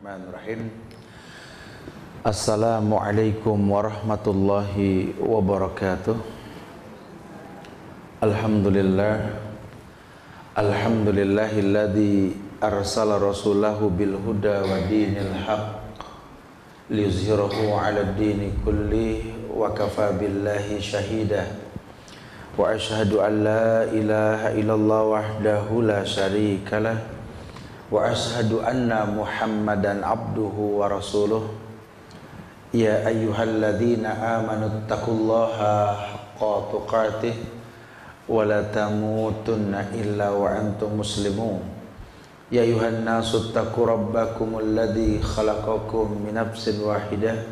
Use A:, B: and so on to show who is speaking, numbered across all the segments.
A: Bismillahirrahmanirrahim. Assalamualaikum warahmatullahi wabarakatuh. Alhamdulillahilladzi arsala rasulahu bil huda wa dinil haq liyuzhirahu 'alad dini kulli wa kafa billahi shahida. Wa asyhadu an la ilaha illallah wahdahu la syarikalah wa ashhadu anna Muhammadan abduhu wa rasuluh. Ya ayyuhalladzina amanu taqullaha haqqa tuqatih wa la tamutunna illa wa antum muslimun. Ya ayyuhan nasu taqu rabbakumul ladzi khalaqakum min nafsin wahidah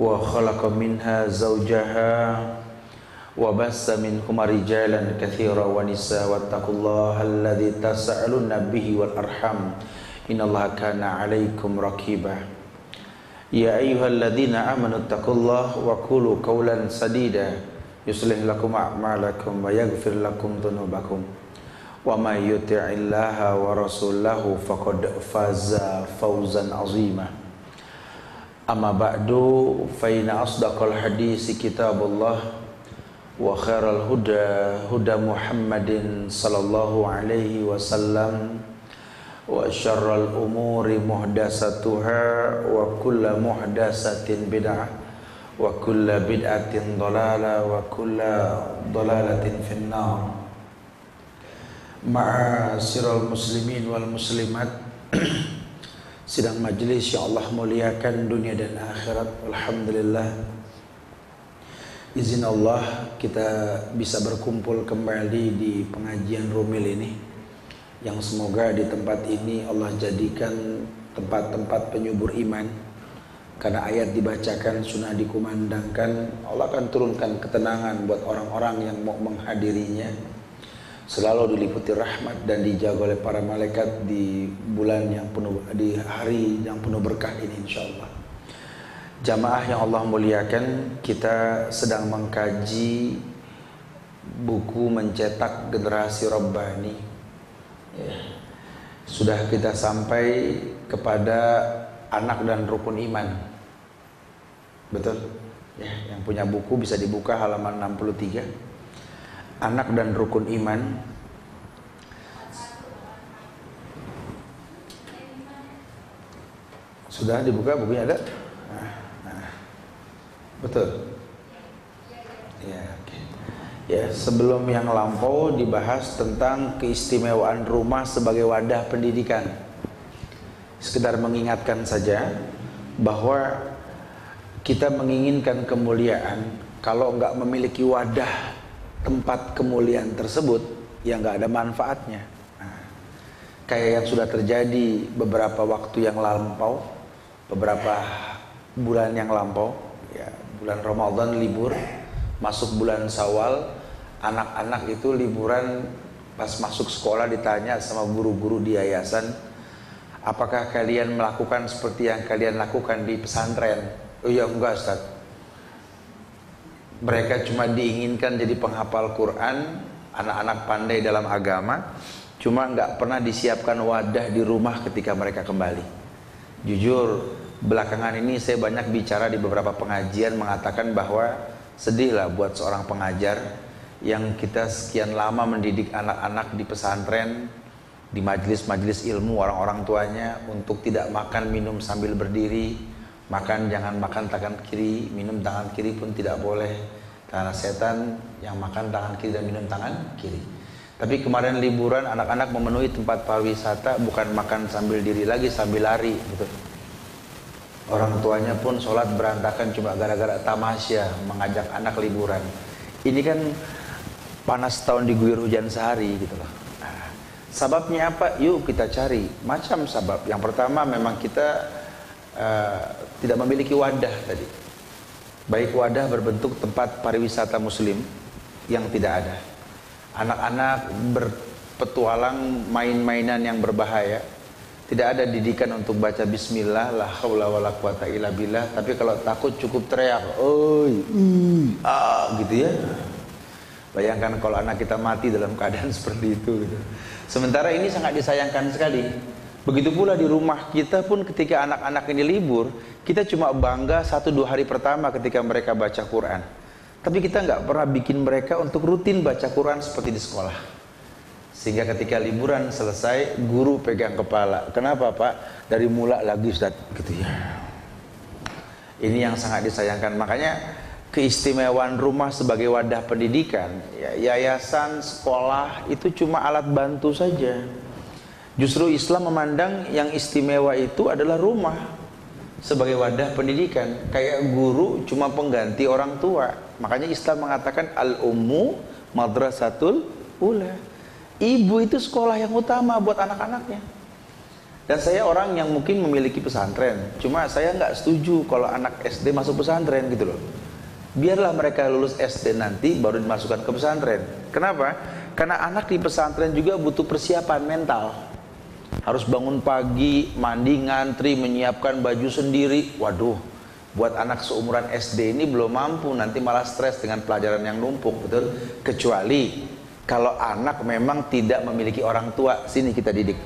A: wa khalaqa minha zawjaha wa bassa minhuma rijalan katsira wa nisaa wattaqullaha alladzi tasaaluna bihi wal arham innallaha kana 'alaikum raqiba. Ya ayyuhalladzina amanu taqullaha wa qulu qawlan sadida yuslih lakum a'malakum wa yaghfir lakum dhunubakum wa may yuti'illaha wa rasulahu faqad faza fawzan 'azima. Amma ba'du fa inna asdaqal hadisi kitabullah wa khairal huda huda Muhammadin sallallahu alaihi wasallam wa syarral umuri muhdasatuha wa kulla muhdasatin bid'ah wa kulla bid'atin dhalalah wa kulla dhalalatin finnar. Ma'asyiral muslimin wal muslimat, sidang majelis yang Allah muliakan dunia dan akhirat. Alhamdulillah, izin Allah kita bisa berkumpul kembali di pengajian Rumil ini, yang semoga di tempat ini Allah jadikan tempat-tempat penyubur iman. Karena ayat dibacakan, sunnah dikumandangkan, Allah akan turunkan ketenangan buat orang-orang yang mau menghadirinya. Selalu diliputi rahmat dan dijaga oleh para malaikat di bulan yang penuh, di hari yang penuh berkah ini insyaallah. Jamaah yang Allah muliakan, kita sedang mengkaji buku mencetak generasi Rabbani. Sudah kita sampai kepada anak dan rukun iman. Betul? Ya, yang punya buku bisa dibuka halaman 63. Anak dan rukun iman. Sudah dibuka bukunya, ada? Betul. Ya, okay. Ya, sebelum yang lampau dibahas tentang keistimewaan rumah sebagai wadah pendidikan. Sekedar mengingatkan saja bahwa kita menginginkan kemuliaan, kalau enggak memiliki wadah tempat kemuliaan tersebut, ya enggak ada manfaatnya. Nah, kayak yang sudah terjadi beberapa waktu yang lampau, beberapa bulan yang lampau, ya, bulan Ramadan libur, masuk bulan Syawal, anak-anak itu liburan. Pas masuk sekolah ditanya sama guru-guru di yayasan, apakah kalian melakukan seperti yang kalian lakukan di pesantren? Oh ya, enggak Ustaz. Mereka cuma diinginkan jadi penghafal Quran, anak-anak pandai dalam agama, cuma enggak pernah disiapkan wadah di rumah ketika mereka kembali. Jujur, belakangan ini saya banyak bicara di beberapa pengajian mengatakan bahwa sedihlah buat seorang pengajar yang kita sekian lama mendidik anak-anak di pesantren, di majelis-majelis ilmu orang-orang tuanya untuk tidak makan minum sambil berdiri, makan jangan makan tangan kiri, minum tangan kiri pun tidak boleh, karena setan yang makan tangan kiri dan minum tangan kiri. Tapi kemarin liburan anak-anak memenuhi tempat pariwisata, bukan makan sambil diri lagi, sambil lari, betul. Orang tuanya pun sholat berantakan cuma gara-gara tamasya mengajak anak liburan. Ini kan panas tahun diguyur hujan sehari gitu loh. Nah, sababnya apa? Yuk kita cari macam sabab. Yang pertama memang kita tidak memiliki wadah tadi. Baik wadah berbentuk tempat pariwisata muslim yang tidak ada. Anak-anak berpetualang main-mainan yang berbahaya. Tidak ada didikan untuk baca bismillah, la haula wala quwata illa billah. Tapi kalau takut cukup teriak, oi, gitu ya. Bayangkan kalau anak kita mati dalam keadaan seperti itu gitu. Sementara ini sangat disayangkan sekali. Begitu pula di rumah kita pun ketika anak-anak ini libur, kita cuma bangga 1-2 hari pertama ketika mereka baca Quran. Tapi kita nggak pernah bikin mereka untuk rutin baca Quran seperti di sekolah. Sehingga ketika liburan selesai, guru pegang kepala. Kenapa Pak? Dari mula lagi Ustaz, gitu ya. Ini yang sangat disayangkan. Makanya keistimewaan rumah sebagai wadah pendidikan, ya, yayasan, sekolah itu cuma alat bantu saja. Justru Islam memandang yang istimewa itu adalah rumah sebagai wadah pendidikan. Kayak guru cuma pengganti orang tua. Makanya Islam mengatakan al-ummu madrasatul ula. Ibu itu sekolah yang utama buat anak-anaknya. Dan saya orang yang mungkin memiliki pesantren, cuma saya nggak setuju kalau anak SD masuk pesantren gitu loh. Biarlah mereka lulus SD nanti baru dimasukkan ke pesantren. Kenapa? Karena anak di pesantren juga butuh persiapan mental. Harus bangun pagi, mandi, ngantri, menyiapkan baju sendiri. Waduh, buat anak seumuran SD ini belum mampu, nanti malah stres dengan pelajaran yang numpuk, betul? Kecuali kalau anak memang tidak memiliki orang tua, sini kita didik.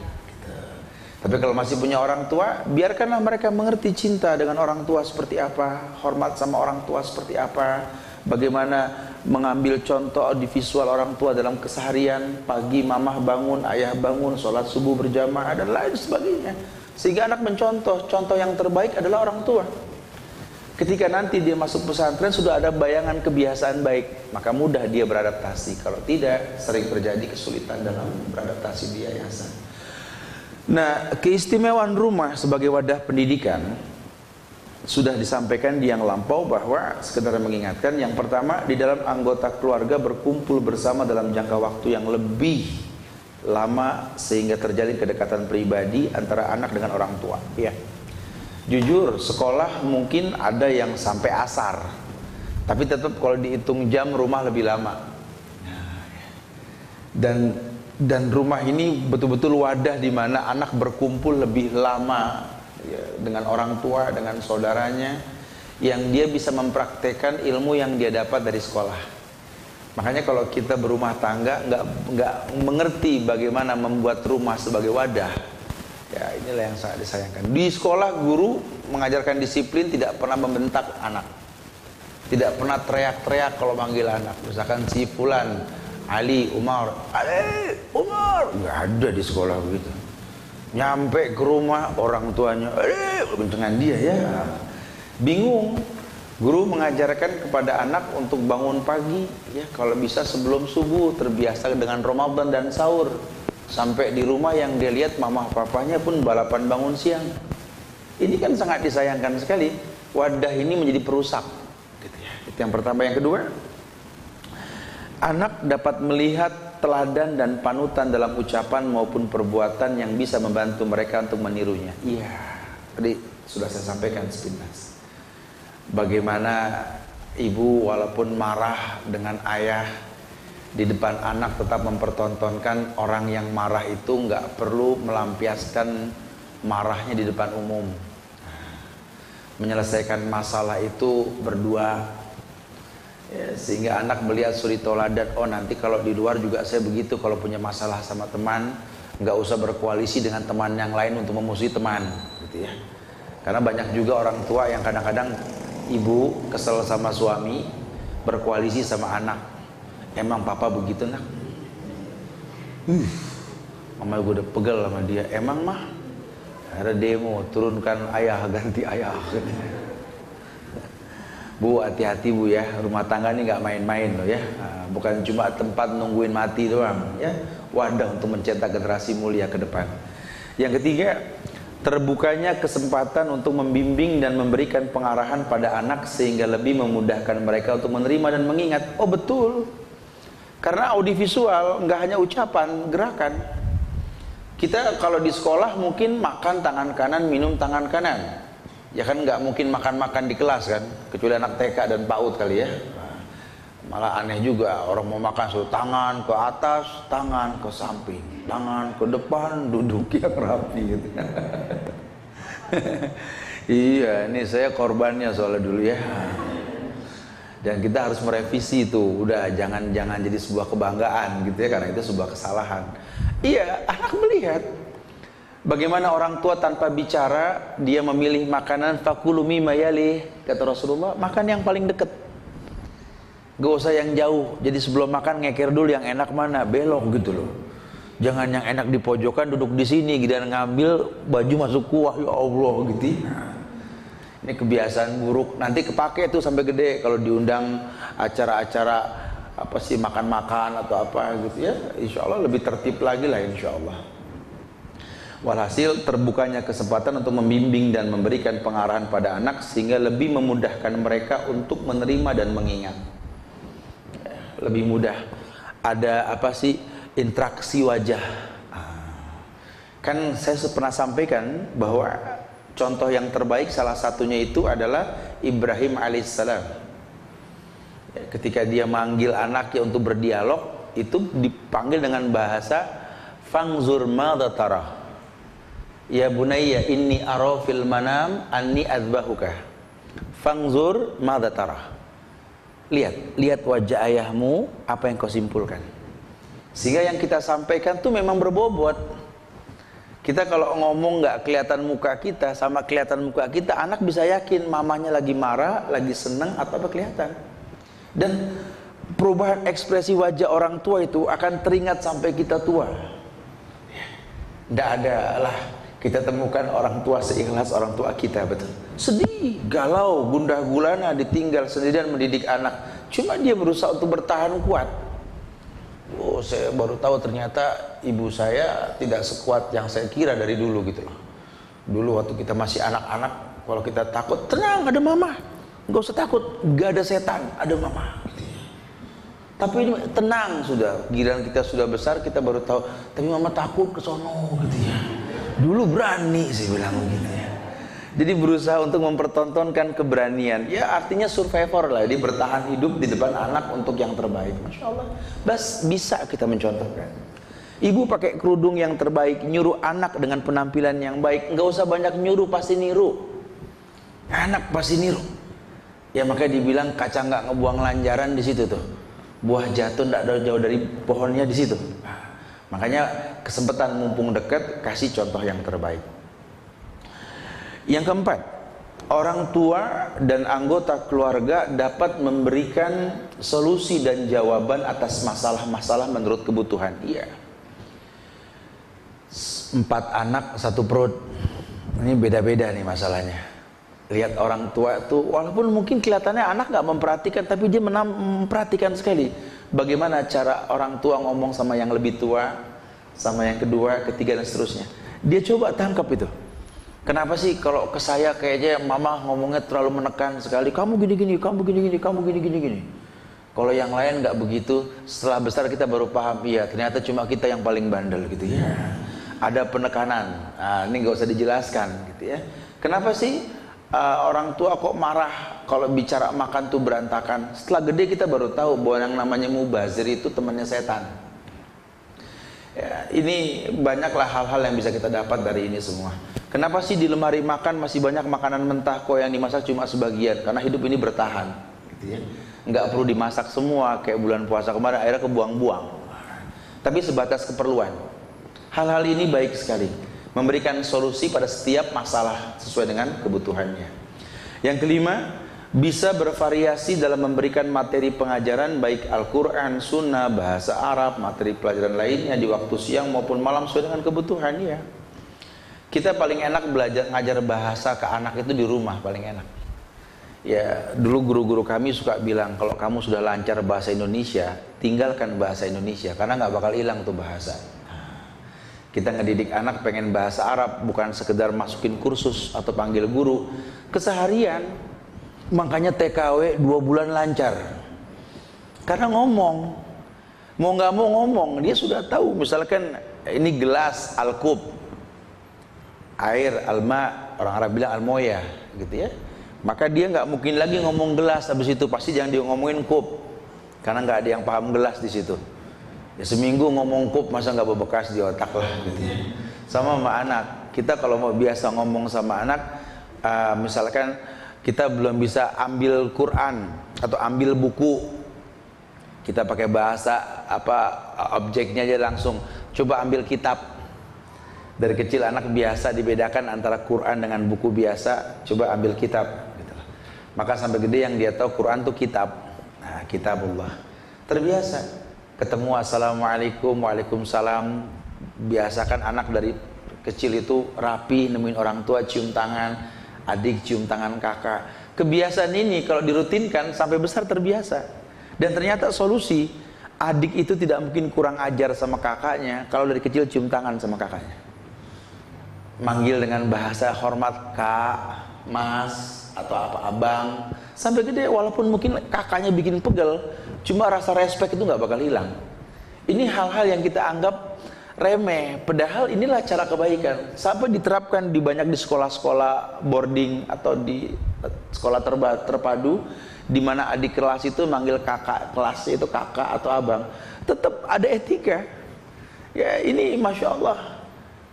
A: Tapi kalau masih punya orang tua, biarkanlah mereka mengerti cinta dengan orang tua seperti apa, hormat sama orang tua seperti apa, bagaimana mengambil contoh audiovisual orang tua dalam keseharian. Pagi mamah bangun, ayah bangun, sholat subuh berjamaah dan lain sebagainya. Sehingga anak mencontoh, contoh yang terbaik adalah orang tua. Ketika nanti dia masuk pesantren sudah ada bayangan kebiasaan baik, maka mudah dia beradaptasi. Kalau tidak, sering terjadi kesulitan dalam beradaptasi di yayasan. Nah, keistimewaan rumah sebagai wadah pendidikan sudah disampaikan di yang lampau, bahwa sekedar mengingatkan, yang pertama, di dalam anggota keluarga berkumpul bersama dalam jangka waktu yang lebih lama sehingga terjalin kedekatan pribadi antara anak dengan orang tua. Ya, jujur sekolah mungkin ada yang sampai asar, tapi tetap kalau dihitung jam rumah lebih lama. Dan rumah ini betul-betul wadah di mana anak berkumpul lebih lama ya, dengan orang tua, dengan saudaranya, yang dia bisa mempraktekkan ilmu yang dia dapat dari sekolah. Makanya kalau kita berumah tangga nggak mengerti bagaimana membuat rumah sebagai wadah, ya inilah yang sangat disayangkan. Di sekolah guru mengajarkan disiplin, tidak pernah membentak anak, tidak pernah teriak-teriak kalau manggil anak. Misalkan si Fulan, Ali, Umar, Ali, Umar, nggak ada di sekolah begitu. Nyampe ke rumah orang tuanya, bentengan dia ya, bingung. Guru mengajarkan kepada anak untuk bangun pagi, ya kalau bisa sebelum subuh, terbiasa dengan Ramadan dan sahur. Sampai di rumah yang dia lihat mama papanya pun balapan bangun siang. Ini kan sangat disayangkan sekali. Wadah ini menjadi perusak. Gitu ya. Itu yang pertama. Yang kedua, anak dapat melihat teladan dan panutan dalam ucapan maupun perbuatan yang bisa membantu mereka untuk menirunya. Iya, tadi sudah saya sampaikan sepintas. Bagaimana ibu walaupun marah dengan ayah, di depan anak tetap mempertontonkan orang yang marah itu nggak perlu melampiaskan marahnya di depan umum. Menyelesaikan masalah itu berdua. Ya, sehingga anak melihat suri toladan, oh nanti kalau di luar juga saya begitu, kalau punya masalah sama teman nggak usah berkoalisi dengan teman yang lain untuk memusuhi teman, gitu ya. Karena banyak juga orang tua yang kadang-kadang ibu kesel sama suami berkoalisi sama anak. Emang papa begitu nak? Mama gue udah pegel sama dia. Emang mah? Ada demo, turunkan ayah ganti ayah. Bu, hati-hati bu ya, rumah tangga ini nggak main-main loh ya. Bukan cuma tempat nungguin mati doang ya, wadah untuk mencetak generasi mulia ke depan. Yang ketiga, terbukanya kesempatan untuk membimbing dan memberikan pengarahan pada anak sehingga lebih memudahkan mereka untuk menerima dan mengingat. Oh betul, karena audiovisual nggak hanya ucapan, gerakan. Kita kalau di sekolah mungkin makan tangan kanan, minum tangan kanan. Ya kan nggak mungkin makan-makan di kelas kan, kecuali anak TK dan PAUD kali ya. Malah aneh juga, orang mau makan suruh tangan ke atas, tangan ke samping, tangan ke depan, duduk yang rapi gitu. Iya, ini saya korbannya soalnya dulu ya. Dan kita harus merevisi itu, udah jangan jadi sebuah kebanggaan gitu ya, karena itu sebuah kesalahan. Iya, anak melihat Bagaimana orang tua tanpa bicara dia memilih makanan, fakulu mimma yalih, kata Rasulullah, makan yang paling dekat. Gak usah yang jauh. Jadi sebelum makan ngekir dulu yang enak mana, belok gitu loh. Jangan yang enak di pojokan duduk di sini dan ngambil baju masuk kuah, ya Allah gitu. Ini kebiasaan buruk. Nanti kepake tuh sampai gede kalau diundang acara-acara apa sih makan-makan atau apa gitu ya. Insya Allah lebih tertib lagi lah insya Allah. Walhasil terbukanya kesempatan untuk membimbing dan memberikan pengarahan pada anak sehingga lebih memudahkan mereka untuk menerima dan mengingat. Lebih mudah. Ada apa sih interaksi wajah. Kan saya pernah sampaikan bahwa contoh yang terbaik salah satunya itu adalah Ibrahim alaihissalam. Ketika dia manggil anaknya untuk berdialog, itu dipanggil dengan bahasa fangzur madza tarah. Ya bunayya inni ara fil manam anni adzbahuka. Fangzur madza tarah. Lihat wajah ayahmu, apa yang kau simpulkan. Sehingga yang kita sampaikan tuh memang berbobot. Kita kalau ngomong nggak kelihatan muka kita sama kelihatan muka kita, anak bisa yakin mamanya lagi marah, lagi seneng atau apa kelihatan. Dan perubahan ekspresi wajah orang tua itu akan teringat sampai kita tua. Nggak ada lah kita temukan orang tua seikhlas orang tua kita, betul. Sedih, galau, gundah gulana, ditinggal sendirian mendidik anak. Cuma dia berusaha untuk bertahan kuat. Oh, saya baru tahu ternyata ibu saya tidak sekuat yang saya kira dari dulu gitu loh. Dulu waktu kita masih anak-anak, kalau kita takut, tenang ada mama. Nggak usah takut, nggak ada setan, ada mama. Tapi ini tenang sudah. Giliran kita sudah besar kita baru tahu. Tapi mama takut ke sono gitu ya. Dulu berani sih bilang begitu ya. Jadi berusaha untuk mempertontonkan keberanian. Ya artinya survivor lah. Dia bertahan hidup di depan anak untuk yang terbaik. Masya Allah. Bisa kita mencontohkan. Ibu pakai kerudung yang terbaik, nyuruh anak dengan penampilan yang baik. Nggak usah banyak nyuruh, pasti niru. Anak pasti niru. Ya makanya dibilang kaca nggak ngebuang lanjaran di situ tuh. Buah jatuh nggak jauh dari pohonnya di situ. Makanya kesempatan mumpung dekat, kasih contoh yang terbaik. Yang keempat, orang tua dan anggota keluarga dapat memberikan solusi dan jawaban atas masalah-masalah menurut kebutuhan. Iya. 4 anak 1 perut. Ini beda-beda nih masalahnya. Lihat orang tua tuh, walaupun mungkin kelihatannya anak gak memperhatikan, tapi dia memperhatikan sekali bagaimana cara orang tua ngomong sama yang lebih tua, sama yang kedua, ketiga dan seterusnya. Dia coba tangkap itu. Kenapa sih kalau ke saya kayaknya mama ngomongnya terlalu menekan sekali, kamu gini-gini, kamu gini-gini, kamu gini-gini. Kalau yang lain gak begitu, setelah besar kita baru paham, iya ternyata cuma kita yang paling bandel gitu ya. Ada penekanan, nah, ini gak usah dijelaskan gitu ya. Kenapa sih orang tua kok marah kalau bicara makan tuh berantakan? Setelah gede kita baru tahu bahwa yang namanya mubazir itu temannya setan. Ya, ini banyaklah hal-hal yang bisa kita dapat dari ini semua. Kenapa sih di lemari makan masih banyak makanan mentah kok yang dimasak cuma sebagian? Karena hidup ini bertahan, gitu ya. Nggak perlu dimasak semua kayak bulan puasa kemarin, akhirnya kebuang-buang. Tapi sebatas keperluan. Hal-hal ini baik sekali, memberikan solusi pada setiap masalah sesuai dengan kebutuhannya. Yang kelima, bisa bervariasi dalam memberikan materi pengajaran baik Al-Quran, Sunnah, bahasa Arab, materi pelajaran lainnya di waktu siang maupun malam sesuai dengan kebutuhan ya. Kita paling enak belajar ngajar bahasa ke anak itu di rumah paling enak. Ya dulu guru-guru kami suka bilang kalau kamu sudah lancar bahasa Indonesia, tinggalkan bahasa Indonesia karena nggak bakal hilang tuh bahasa. Kita ngedidik anak pengen bahasa Arab bukan sekedar masukin kursus atau panggil guru, keseharian. Makanya TKW 2 bulan lancar. Karena ngomong, mau nggak mau ngomong, dia sudah tahu. Misalkan ini gelas al-kub, air alma, orang Arab bilang almoya, gitu ya. Maka dia nggak mungkin lagi ngomong gelas habis itu, pasti jangan dia ngomongin kub, karena nggak ada yang paham gelas di situ. Ya seminggu ngomong kub masa nggak berbekas di otak lah gitu ya. Sama anak, kita kalau mau biasa ngomong sama anak, misalkan kita belum bisa ambil Quran atau ambil buku, kita pakai bahasa apa objeknya aja langsung, coba ambil kitab. Dari kecil anak biasa dibedakan antara Quran dengan buku biasa, coba ambil kitab gitu. Maka sampai gede yang dia tahu Quran tuh kitab. Nah, kitabullah. Terbiasa ketemu assalamualaikum, waalaikumsalam. Biasakan anak dari kecil itu rapi, nemuin orang tua cium tangan, adik cium tangan kakak. Kebiasaan ini kalau dirutinkan sampai besar terbiasa. Dan ternyata solusi, adik itu tidak mungkin kurang ajar sama kakaknya kalau dari kecil cium tangan sama kakaknya. Manggil dengan bahasa hormat kak, mas, atau apa abang. Sampai gede walaupun mungkin kakaknya bikin pegel, cuma rasa respect itu nggak bakal hilang. Ini hal-hal yang kita anggap remeh, padahal inilah cara kebaikan. Sampai diterapkan di banyak di sekolah-sekolah boarding atau di sekolah terpadu, di mana adik kelas itu manggil kakak kelas itu kakak atau abang, tetap ada etika. Ya ini masya Allah.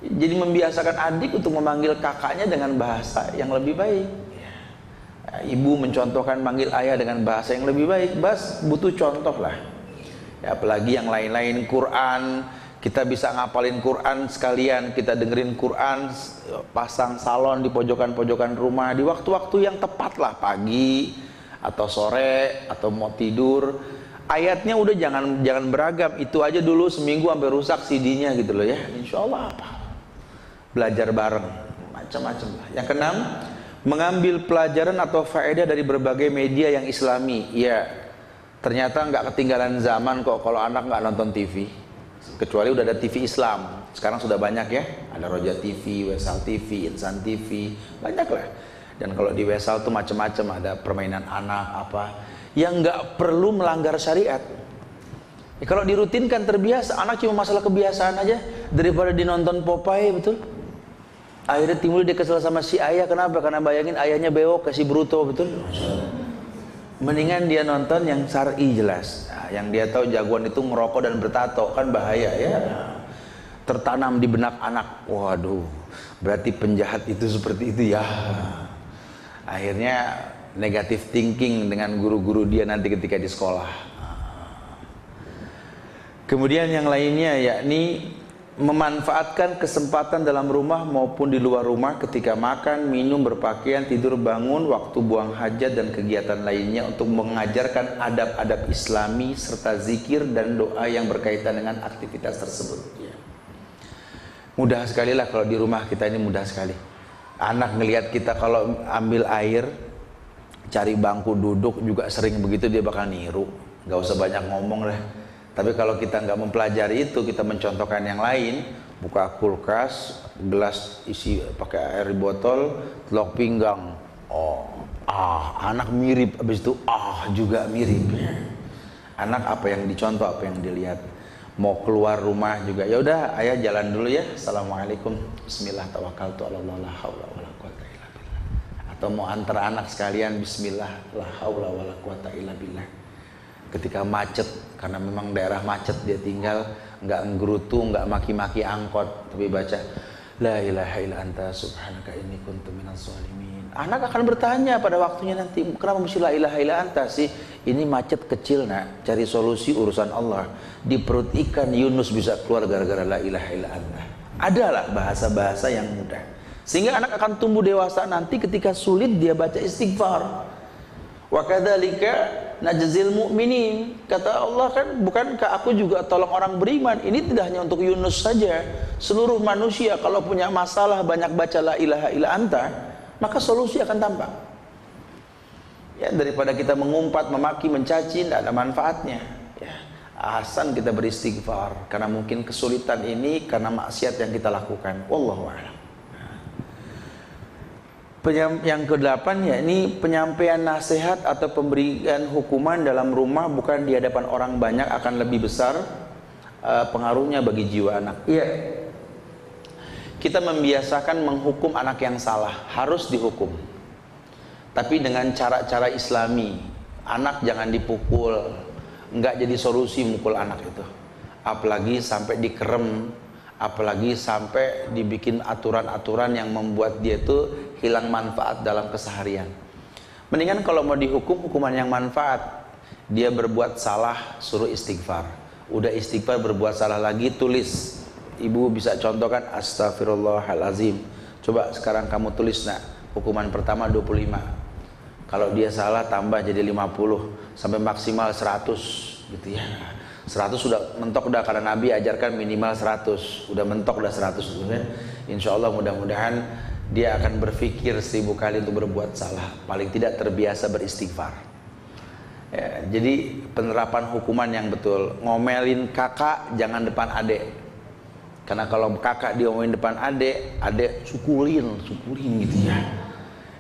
A: Jadi membiasakan adik untuk memanggil kakaknya dengan bahasa yang lebih baik. Ibu mencontohkan manggil ayah dengan bahasa yang lebih baik. Butuh contoh lah. Ya, apalagi yang lain-lain, Quran, kita bisa ngapalin Quran sekalian, kita dengerin Quran, pasang salon di pojokan-pojokan rumah di waktu-waktu yang tepat lah, pagi atau sore atau mau tidur. Ayatnya udah jangan beragam, itu aja dulu seminggu sampai rusak CD-nya gitu loh ya. Insya Allah apa? Belajar bareng, macam-macam lah. Yang keenam, mengambil pelajaran atau faedah dari berbagai media yang islami. Ya, ternyata nggak ketinggalan zaman kok kalau anak nggak nonton TV. Kecuali udah ada TV Islam. Sekarang sudah banyak ya. Ada Roja TV, Wesal TV, Insan TV, banyak lah. Dan kalau di Wesal tuh macam-macam, ada permainan anak apa yang nggak perlu melanggar syariat. Ya, kalau dirutinkan terbiasa, anak cuma masalah kebiasaan aja daripada dinonton Popeye, betul. Akhirnya timbul dia kesel sama si ayah. Kenapa? Karena bayangin ayahnya bewok, kasih bruto, betul. Mendingan dia nonton yang syar'i jelas. Nah, yang dia tahu jagoan itu ngerokok dan bertato, kan bahaya ya. Tertanam di benak anak. Waduh, berarti penjahat itu seperti itu ya. Akhirnya negative thinking dengan guru-guru dia nanti ketika di sekolah. Kemudian yang lainnya yakni memanfaatkan kesempatan dalam rumah maupun di luar rumah ketika makan, minum, berpakaian, tidur, bangun, waktu buang hajat dan kegiatan lainnya untuk mengajarkan adab-adab islami serta zikir dan doa yang berkaitan dengan aktivitas tersebut. Mudah sekali lah kalau di rumah kita ini, mudah sekali. Anak ngelihat kita kalau ambil air, cari bangku duduk juga sering begitu, dia bakal niru. Gak usah banyak ngomong lah. Tapi kalau kita nggak mempelajari itu, kita mencontohkan yang lain, buka kulkas, gelas isi pakai air di botol, telok pinggang, anak mirip, habis itu juga mirip. Anak apa yang dicontoh, apa yang dilihat. Mau keluar rumah juga, ya udah ayah jalan dulu ya, assalamualaikum, bismillah, tawakkaltu ala Allah, la haula wala quwata illa billah. Atau mau antar anak sekalian, bismillah, la haula wala quwata illa billah. Ketika macet, karena memang daerah macet dia tinggal, nggak nggerutu, nggak maki-maki angkot, tapi baca la ilaha illa anta subhanaka inni kuntu minaz zalimin. Anak akan bertanya pada waktunya nanti, kenapa mesti la ilaha illa anta sih? Ini macet kecil nak, cari solusi urusan Allah. Di perut ikan Yunus bisa keluar gara-gara la ilaha illa anta. Adalah bahasa-bahasa yang mudah, sehingga anak akan tumbuh dewasa nanti ketika sulit dia baca istighfar. Wa kadzalika najzil mu'minin. Kata Allah kan, bukankah aku juga tolong orang beriman? Ini tidak hanya untuk Yunus saja. Seluruh manusia kalau punya masalah banyak baca la ilaha illa anta, maka solusi akan tampak. Ya, daripada kita mengumpat, memaki, mencaci, tidak ada manfaatnya. Ya, asal kita beristighfar, karena mungkin kesulitan ini karena maksiat yang kita lakukan. Wallahu a'lam. Yang kedelapan yakni penyampaian nasihat atau pemberian hukuman dalam rumah bukan di hadapan orang banyak akan lebih besar pengaruhnya bagi jiwa anak. Iya, kita membiasakan menghukum anak yang salah, harus dihukum, tapi dengan cara-cara islami. Anak jangan dipukul, nggak jadi solusi mukul anak itu, apalagi sampai dikerem, apalagi sampai dibikin aturan-aturan yang membuat dia itu hilang manfaat dalam keseharian. Mendingan kalau mau dihukum, hukuman yang manfaat. Dia berbuat salah, suruh istighfar. Udah istighfar, berbuat salah lagi, tulis ibu bisa contohkan astagfirullahalazim. Coba sekarang kamu tulis nak, hukuman pertama 25. Kalau dia salah tambah jadi 50 sampai maksimal 100 gitu ya. 100 sudah mentok dah, karena Nabi ajarkan minimal 100. Udah mentok dah 100 gitu kan. Insyaallah mudah-mudahan dia akan berpikir 1000 kali untuk berbuat salah. Paling tidak terbiasa beristighfar. Ya, jadi penerapan hukuman yang betul. Ngomelin kakak jangan depan adik. Karena kalau kakak diomelin depan adik, adik sukulin gitu ya.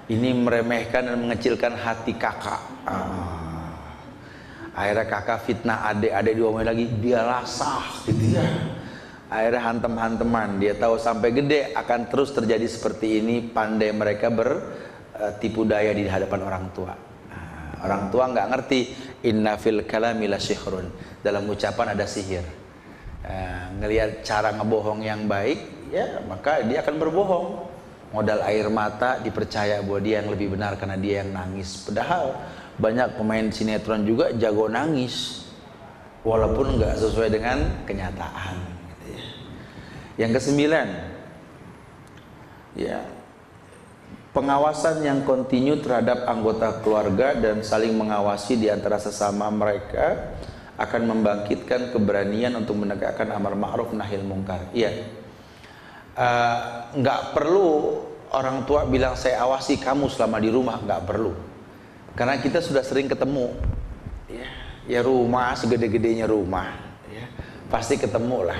A: Ini meremehkan dan mengecilkan hati kakak. Akhirnya kakak fitnah adik diomelin lagi, dia lasah gitu ya. Akhirnya hantem-hanteman. Dia tahu sampai gede akan terus terjadi seperti ini. Pandai mereka bertipu daya di hadapan orang tua. Orang tua nggak ngerti inna fil kalami lasyihrun, dalam ucapan ada sihir. Ngelihat cara ngebohong yang baik, ya maka dia akan berbohong. Modal air mata dipercaya bahwa dia yang lebih benar karena dia yang nangis. Padahal banyak pemain sinetron juga jago nangis, walaupun nggak sesuai dengan kenyataan. Gitu ya. Yang kesembilan, ya, pengawasan yang kontinu terhadap anggota keluarga dan saling mengawasi di antara sesama mereka akan membangkitkan keberanian untuk menegakkan amar ma'ruf nahi munkar. Iya, nggak perlu orang tua bilang saya awasi kamu selama di rumah, nggak perlu, karena kita sudah sering ketemu. Ya rumah segede-gedenya rumah, ya, pasti ketemu lah.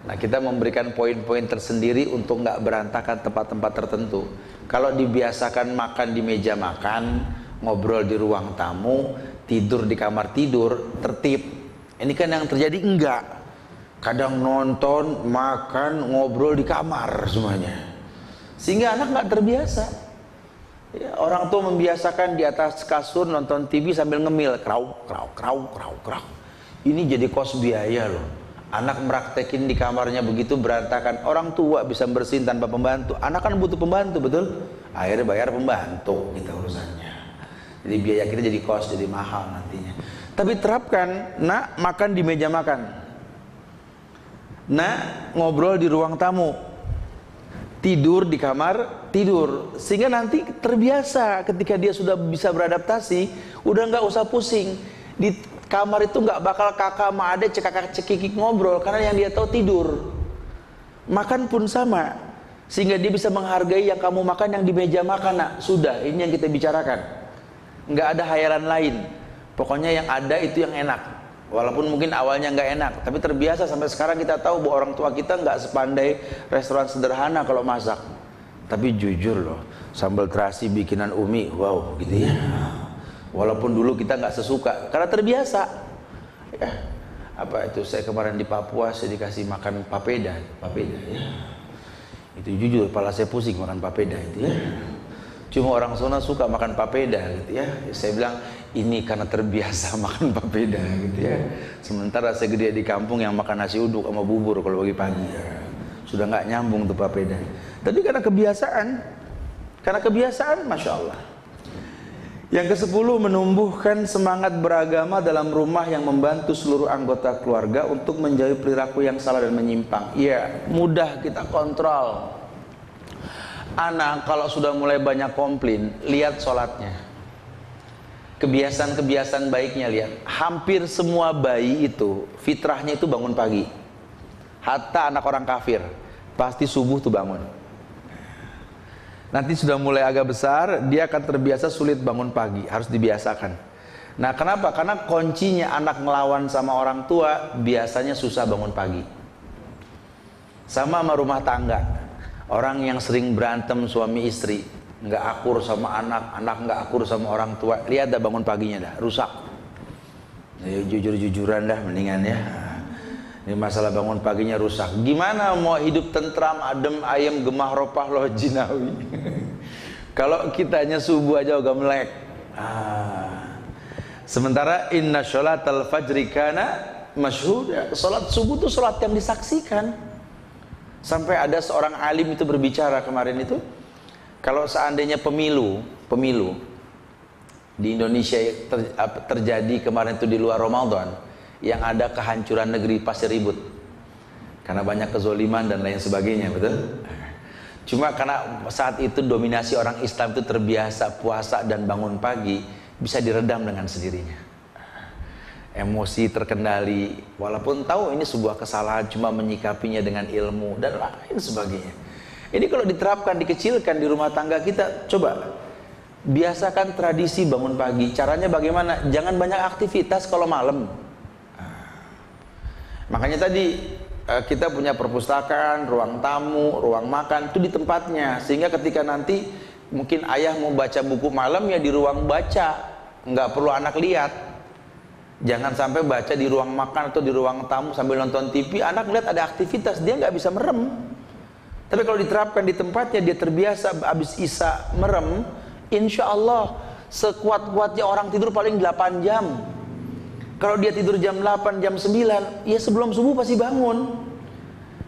A: Nah kita memberikan poin-poin tersendiri untuk nggak berantakan tempat-tempat tertentu. Kalau dibiasakan makan di meja makan, ngobrol di ruang tamu, tidur di kamar tidur, tertib. Ini kan yang terjadi enggak. Kadang nonton, makan, ngobrol di kamar semuanya. Sehingga anak nggak terbiasa. Ya, orang tua membiasakan di atas kasur nonton TV sambil ngemil, krau. Ini jadi kos biaya loh. Anak meraktekin di kamarnya begitu berantakan. Orang tua bisa bersihin tanpa pembantu. Anak kan butuh pembantu, betul? Akhirnya bayar pembantu kita urusannya. Jadi biaya kita jadi kos, jadi mahal nantinya. Tapi terapkan, nak makan di meja makan, nak ngobrol di ruang tamu, tidur di kamar tidur, sehingga nanti terbiasa. Ketika dia sudah bisa beradaptasi, udah nggak usah pusing. Di kamar itu nggak bakal kakak sama adek cekikik ngobrol, karena yang dia tahu tidur. Makan pun sama, sehingga dia bisa menghargai yang kamu makan yang di meja makan. Nak, sudah, ini yang kita bicarakan. Nggak ada hayalan lain. Pokoknya yang ada itu yang enak. Walaupun mungkin awalnya nggak enak, tapi terbiasa sampai sekarang. Kita tahu bahwa orang tua kita nggak sepandai restoran sederhana kalau masak. Tapi jujur loh, sambal terasi bikinan Umi, wow gitu ya. Walaupun dulu kita nggak sesuka, karena terbiasa. Ya, apa itu, saya kemarin di Papua, saya dikasih makan papeda ya. Itu jujur, kepala saya pusing makan papeda itu ya. Cuma orang sana suka makan papeda gitu ya. Saya bilang ini karena terbiasa makan papeda gitu ya. Sementara saya gede di kampung yang makan nasi uduk sama bubur kalau pagi pagi ya. Sudah nggak nyambung tuh papeda. Tapi karena kebiasaan, masya Allah. Yang ke-10, menumbuhkan semangat beragama dalam rumah yang membantu seluruh anggota keluarga untuk menjauhi perilaku yang salah dan menyimpang. Iya, mudah kita kontrol. Anak kalau sudah mulai banyak komplain, lihat sholatnya. Kebiasaan-kebiasaan baiknya lihat. Hampir semua bayi itu fitrahnya itu bangun pagi. Hatta anak orang kafir pasti subuh tuh bangun. Nanti sudah mulai agak besar, dia akan terbiasa sulit bangun pagi, harus dibiasakan. Nah kenapa? Karena kuncinya anak ngelawan sama orang tua biasanya susah bangun pagi. Sama rumah tangga. Orang yang sering berantem suami istri, nggak akur sama anak, anak nggak akur sama orang tua, lihat dah bangun paginya dah rusak. Ya, jujur-jujuran dah mendingan ya. Ini masalah bangun paginya rusak. Gimana mau hidup tentram, adem, ayem, gemah ropah loh jinawi. Kalau kitanya subuh aja udah melek. Sementara inna sholatal fajri kana masyhuda. Salat subuh itu salat yang disaksikan. Sampai ada seorang alim itu berbicara kemarin itu, kalau seandainya pemilu di Indonesia terjadi kemarin itu di luar Ramadan, yang ada kehancuran negeri pasti ribut. karena banyak kezoliman dan lain sebagainya, betul? Cuma karena saat itu dominasi orang Islam itu terbiasa puasa dan bangun pagi, bisa diredam dengan sendirinya. Emosi terkendali, walaupun tahu ini sebuah kesalahan, cuma menyikapinya dengan ilmu dan lain sebagainya. Ini kalau diterapkan, dikecilkan di rumah tangga kita, coba biasakan tradisi bangun pagi. Caranya bagaimana? Jangan banyak aktivitas kalau malam. Makanya tadi kita punya perpustakaan, ruang tamu, ruang makan itu di tempatnya, sehingga ketika nanti mungkin ayah mau baca buku malam ya di ruang baca, nggak perlu anak lihat. Jangan sampai baca di ruang makan atau di ruang tamu sambil nonton TV, anak lihat ada aktivitas, dia nggak bisa merem. Tapi kalau diterapkan di tempatnya, dia terbiasa habis isya merem, insya Allah sekuat-kuatnya orang tidur paling 8 jam. Kalau dia tidur jam 8, jam 9, ya sebelum subuh pasti bangun.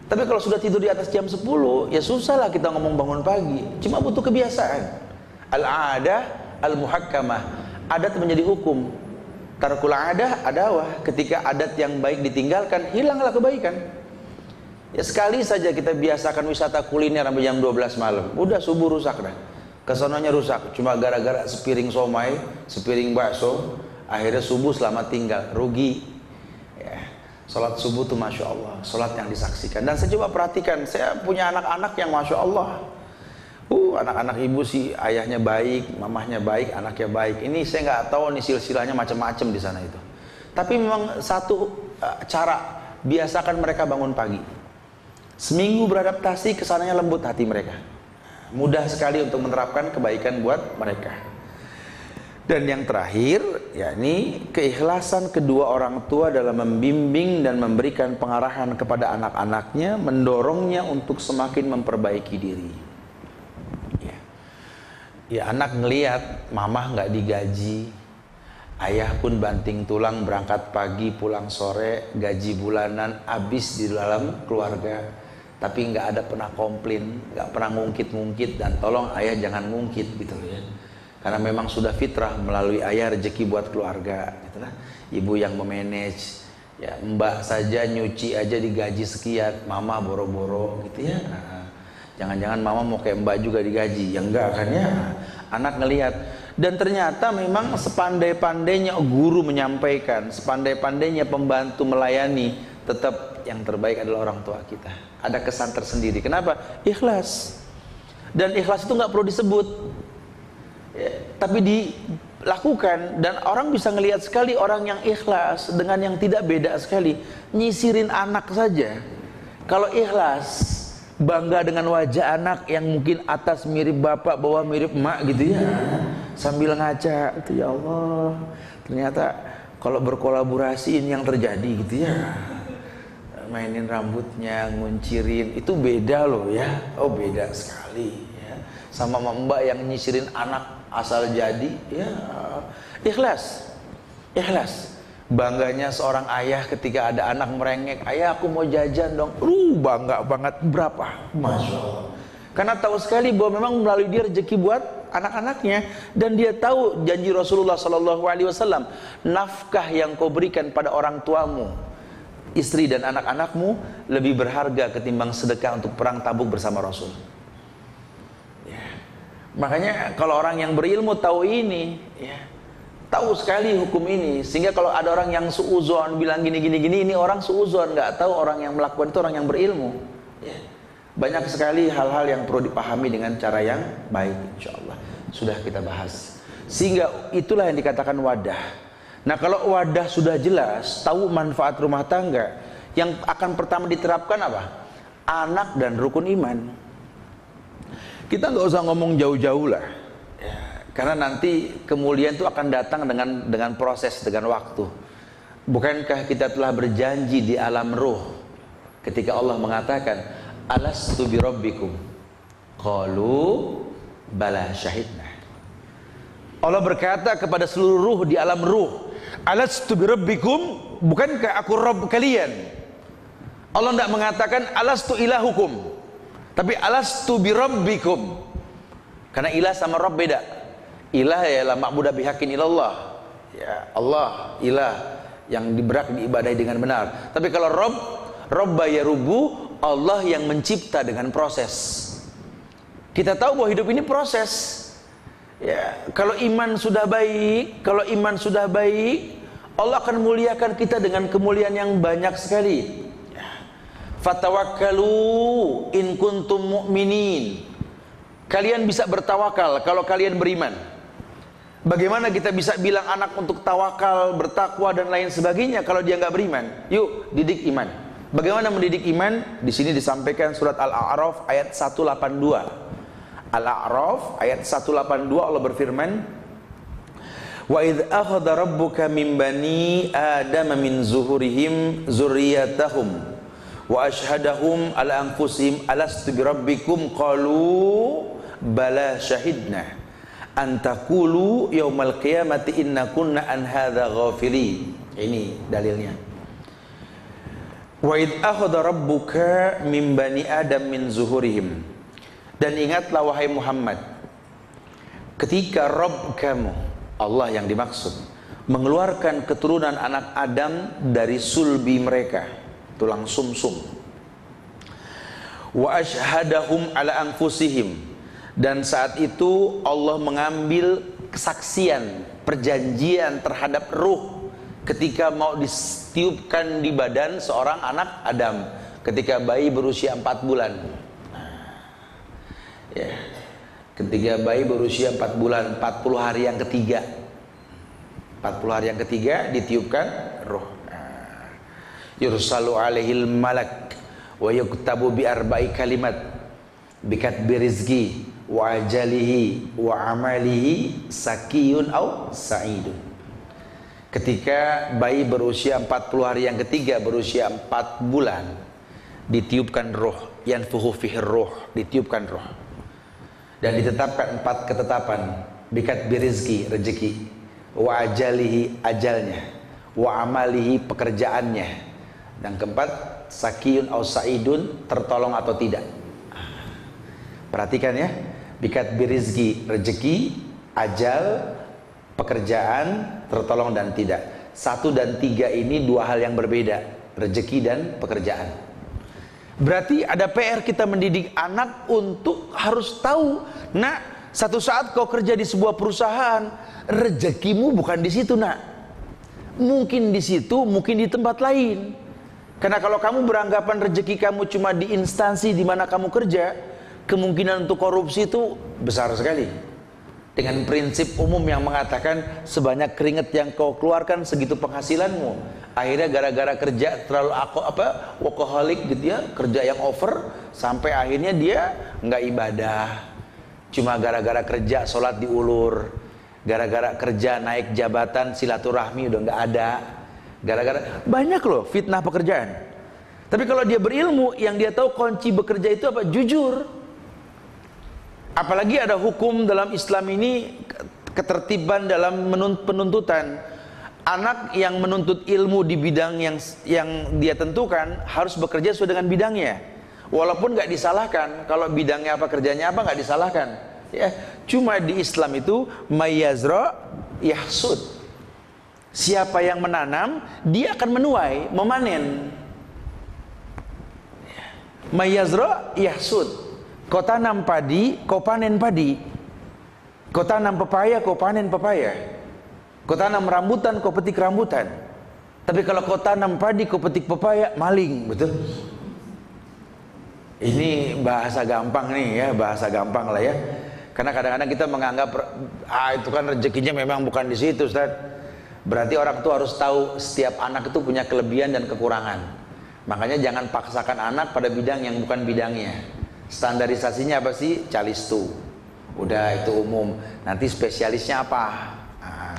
A: Tapi kalau sudah tidur di atas jam 10, ya susah lah kita ngomong bangun pagi. Cuma butuh kebiasaan. Al-adah al-muhakkamah. Adat menjadi hukum. Tarkul adah adawah. Ketika adat yang baik ditinggalkan, hilanglah kebaikan. Ya sekali saja kita biasakan wisata kuliner sampai jam 12 malam, udah subuh rusak dah. Kesononya rusak, cuma gara-gara sepiring somai, sepiring bakso, akhirnya subuh selamat tinggal, rugi. Ya, sholat subuh tuh Masya Allah, sholat yang disaksikan. Dan saya coba perhatikan, saya punya anak-anak yang Masya Allah, anak-anak ibu sih, ayahnya baik, mamahnya baik, anaknya baik. Ini saya nggak tahu nih silsilahnya macam-macam di sana itu. Tapi memang satu cara, biasakan mereka bangun pagi. Seminggu beradaptasi, kesananya lembut hati mereka. Mudah sekali untuk menerapkan kebaikan buat mereka. Dan yang terakhir, yakni keikhlasan kedua orang tua dalam membimbing dan memberikan pengarahan kepada anak-anaknya, mendorongnya untuk semakin memperbaiki diri. Ya anak ngelihat mamah nggak digaji, ayah pun banting tulang berangkat pagi pulang sore, gaji bulanan habis di dalam keluarga, tapi nggak ada pernah komplain, nggak pernah ngungkit-ngungkit, dan tolong ayah jangan ngungkit gitu ya, karena memang sudah fitrah melalui ayah rezeki buat keluarga, gitu lah. Ibu yang memanage, ya mbak saja nyuci aja digaji sekian, mama boro-boro gitu ya. Jangan-jangan mama mau kayak mbak juga digaji, ya enggak kan ya. Anak ngelihat, dan ternyata memang sepandai-pandainya guru menyampaikan, sepandai-pandainya pembantu melayani, tetap yang terbaik adalah orang tua kita. Ada kesan tersendiri. Kenapa? Ikhlas. Dan ikhlas itu nggak perlu disebut, ya, tapi dilakukan. Dan orang bisa ngelihat sekali orang yang ikhlas dengan yang tidak, beda sekali. Nyisirin anak saja, kalau ikhlas, bangga dengan wajah anak yang mungkin atas mirip bapak, bawah mirip emak gitu ya, sambil ngaca itu, ya Allah, ternyata kalau berkolaborasi ini yang terjadi gitu ya, mainin rambutnya, nguncirin, itu beda loh ya. Oh beda sekali ya, sama mbak yang nyisirin anak asal jadi ya. Ikhlas, ikhlas. Bangganya seorang ayah ketika ada anak merengek, ayah aku mau jajan dong, bangga banget. Berapa? Masya Allah. Karena tahu sekali bahwa memang melalui dia rezeki buat anak-anaknya, dan dia tahu janji Rasulullah SAW, nafkah yang kau berikan pada orang tuamu, istri dan anak-anakmu lebih berharga ketimbang sedekah untuk perang Tabuk bersama Rasul. Ya. Makanya kalau orang yang berilmu tahu ini, ya, tahu sekali hukum ini, sehingga kalau ada orang yang suuzon bilang gini, ini orang suuzon, nggak tahu orang yang melakukan itu orang yang berilmu. Ya. Banyak sekali hal-hal yang perlu dipahami dengan cara yang baik, insya Allah sudah kita bahas. Sehingga itulah yang dikatakan wadah. Nah kalau wadah sudah jelas, tahu manfaat rumah tangga, yang akan pertama diterapkan apa? Anak dan rukun iman. Kita nggak usah ngomong jauh-jauh lah. Karena nanti kemuliaan itu akan datang dengan proses, dengan waktu. Bukankah kita telah berjanji di alam ruh ketika Allah mengatakan alastu birabbikum qalu bala syahidna. Allah berkata kepada seluruh ruh di alam ruh, alastu birabbikum, bukankah aku Rabb kalian? Allah tidak mengatakan alastu ilahukum, tapi alastu birabbikum. Karena ilah sama Rabb beda. Ilah ialah ma'budah bihaqqin ilallah, ya Allah ilah yang berhak diibadahi dengan benar. Tapi kalau Rabb, Robba yarubu, Allah yang mencipta dengan proses. Kita tahu bahwa hidup ini proses. Ya, kalau iman sudah baik, Allah akan muliakan kita dengan kemuliaan yang banyak sekali. Fatawakkalu in kuntum mu'minin. Kalian bisa bertawakal kalau kalian beriman. Bagaimana kita bisa bilang anak untuk tawakal, bertakwa dan lain sebagainya kalau dia nggak beriman? Yuk, didik iman. Bagaimana mendidik iman? Di sini disampaikan surat Al-A'raf ayat 182. Al-A'raf ayat 182 Allah berfirman, wa idh akhadha rabbuka min bani adama min zuhurihim zurriyatahum wa ashhadahum ala anfusihim alastu birabbikum qalu bala syahidna antakulu yaumal qiyamati inna kunna an hadza ghafilin. Ini dalilnya. Wa id akhadha rabbuka min bani adam min zuhurihim. Dan ingatlah wahai Muhammad, ketika Rabb kamu, Allah yang dimaksud, mengeluarkan keturunan anak Adam dari sulbi mereka, tulang sumsum. Wa ashhadahum ala anfusihim. Dan saat itu Allah mengambil kesaksian, perjanjian terhadap ruh ketika mau ditiupkan di badan seorang anak Adam, ketika bayi berusia 4 bulan. Ya, ketika bayi berusia 4 bulan, 40 hari yang ketiga, 40 hari yang ketiga ditiupkan ruh. Yursalu alaihil malak wa yuktabu bi arba'i kalimat bikatbi rizki wa ajalihi wa amalihi sakiyun au sa'idun. Ketika bayi berusia 40 hari yang ketiga, berusia 4 bulan, ditiupkan ruh, yanfuhu fihi ruh, ditiupkan ruh. Dan ditetapkan 4 ketetapan, bikatbi rizki, rezeki, wa ajalihi, ajalnya, wa amalihi, pekerjaannya, dan keempat, sakiyun au sa'idun, tertolong atau tidak. Perhatikan ya, bikatbi rizki, rezeki, ajal, pekerjaan, tertolong dan tidak. 1 dan 3 ini 2 hal yang berbeda, rezeki dan pekerjaan. Berarti ada PR kita mendidik anak untuk harus tahu, nak, satu saat kau kerja di sebuah perusahaan, rezekimu bukan di situ, nak. Mungkin di situ, mungkin di tempat lain. Karena kalau kamu beranggapan rezeki kamu cuma di instansi di mana kamu kerja, kemungkinan untuk korupsi itu besar sekali. Dengan prinsip umum yang mengatakan sebanyak keringat yang kau keluarkan segitu penghasilanmu. Akhirnya gara-gara kerja terlalu workaholic gitu ya, kerja yang over, sampai akhirnya dia nggak ibadah. Cuma gara-gara kerja sholat diulur, gara-gara kerja naik jabatan silaturahmi udah nggak ada. Gara-gara banyak loh fitnah pekerjaan. Tapi kalau dia berilmu, yang dia tahu kunci bekerja itu apa? Jujur. Apalagi ada hukum dalam Islam ini, ketertiban dalam penuntutan. Anak yang menuntut ilmu di bidang yang dia tentukan harus bekerja sesuai dengan bidangnya. Walaupun nggak disalahkan, kalau bidangnya apa, kerjanya apa, nggak disalahkan. Ya, cuma di Islam itu mayazra yahsud. Siapa yang menanam, dia akan menuai, memanen. Mayazra yahsud. Kau tanam padi, kau panen padi. Kau tanam pepaya, kau panen pepaya. Kau tanam rambutan, kau petik rambutan. Tapi kalau kau tanam padi, kau petik pepaya, maling, betul? Ini bahasa gampang nih ya, bahasa gampang lah ya. Karena kadang-kadang kita menganggap itu kan rezekinya memang bukan di situ, Ustaz. Berarti orang tua harus tahu setiap anak itu punya kelebihan dan kekurangan. Makanya jangan paksakan anak pada bidang yang bukan bidangnya. Standarisasinya apa sih? Calistu. Udah itu umum. Nanti spesialisnya apa?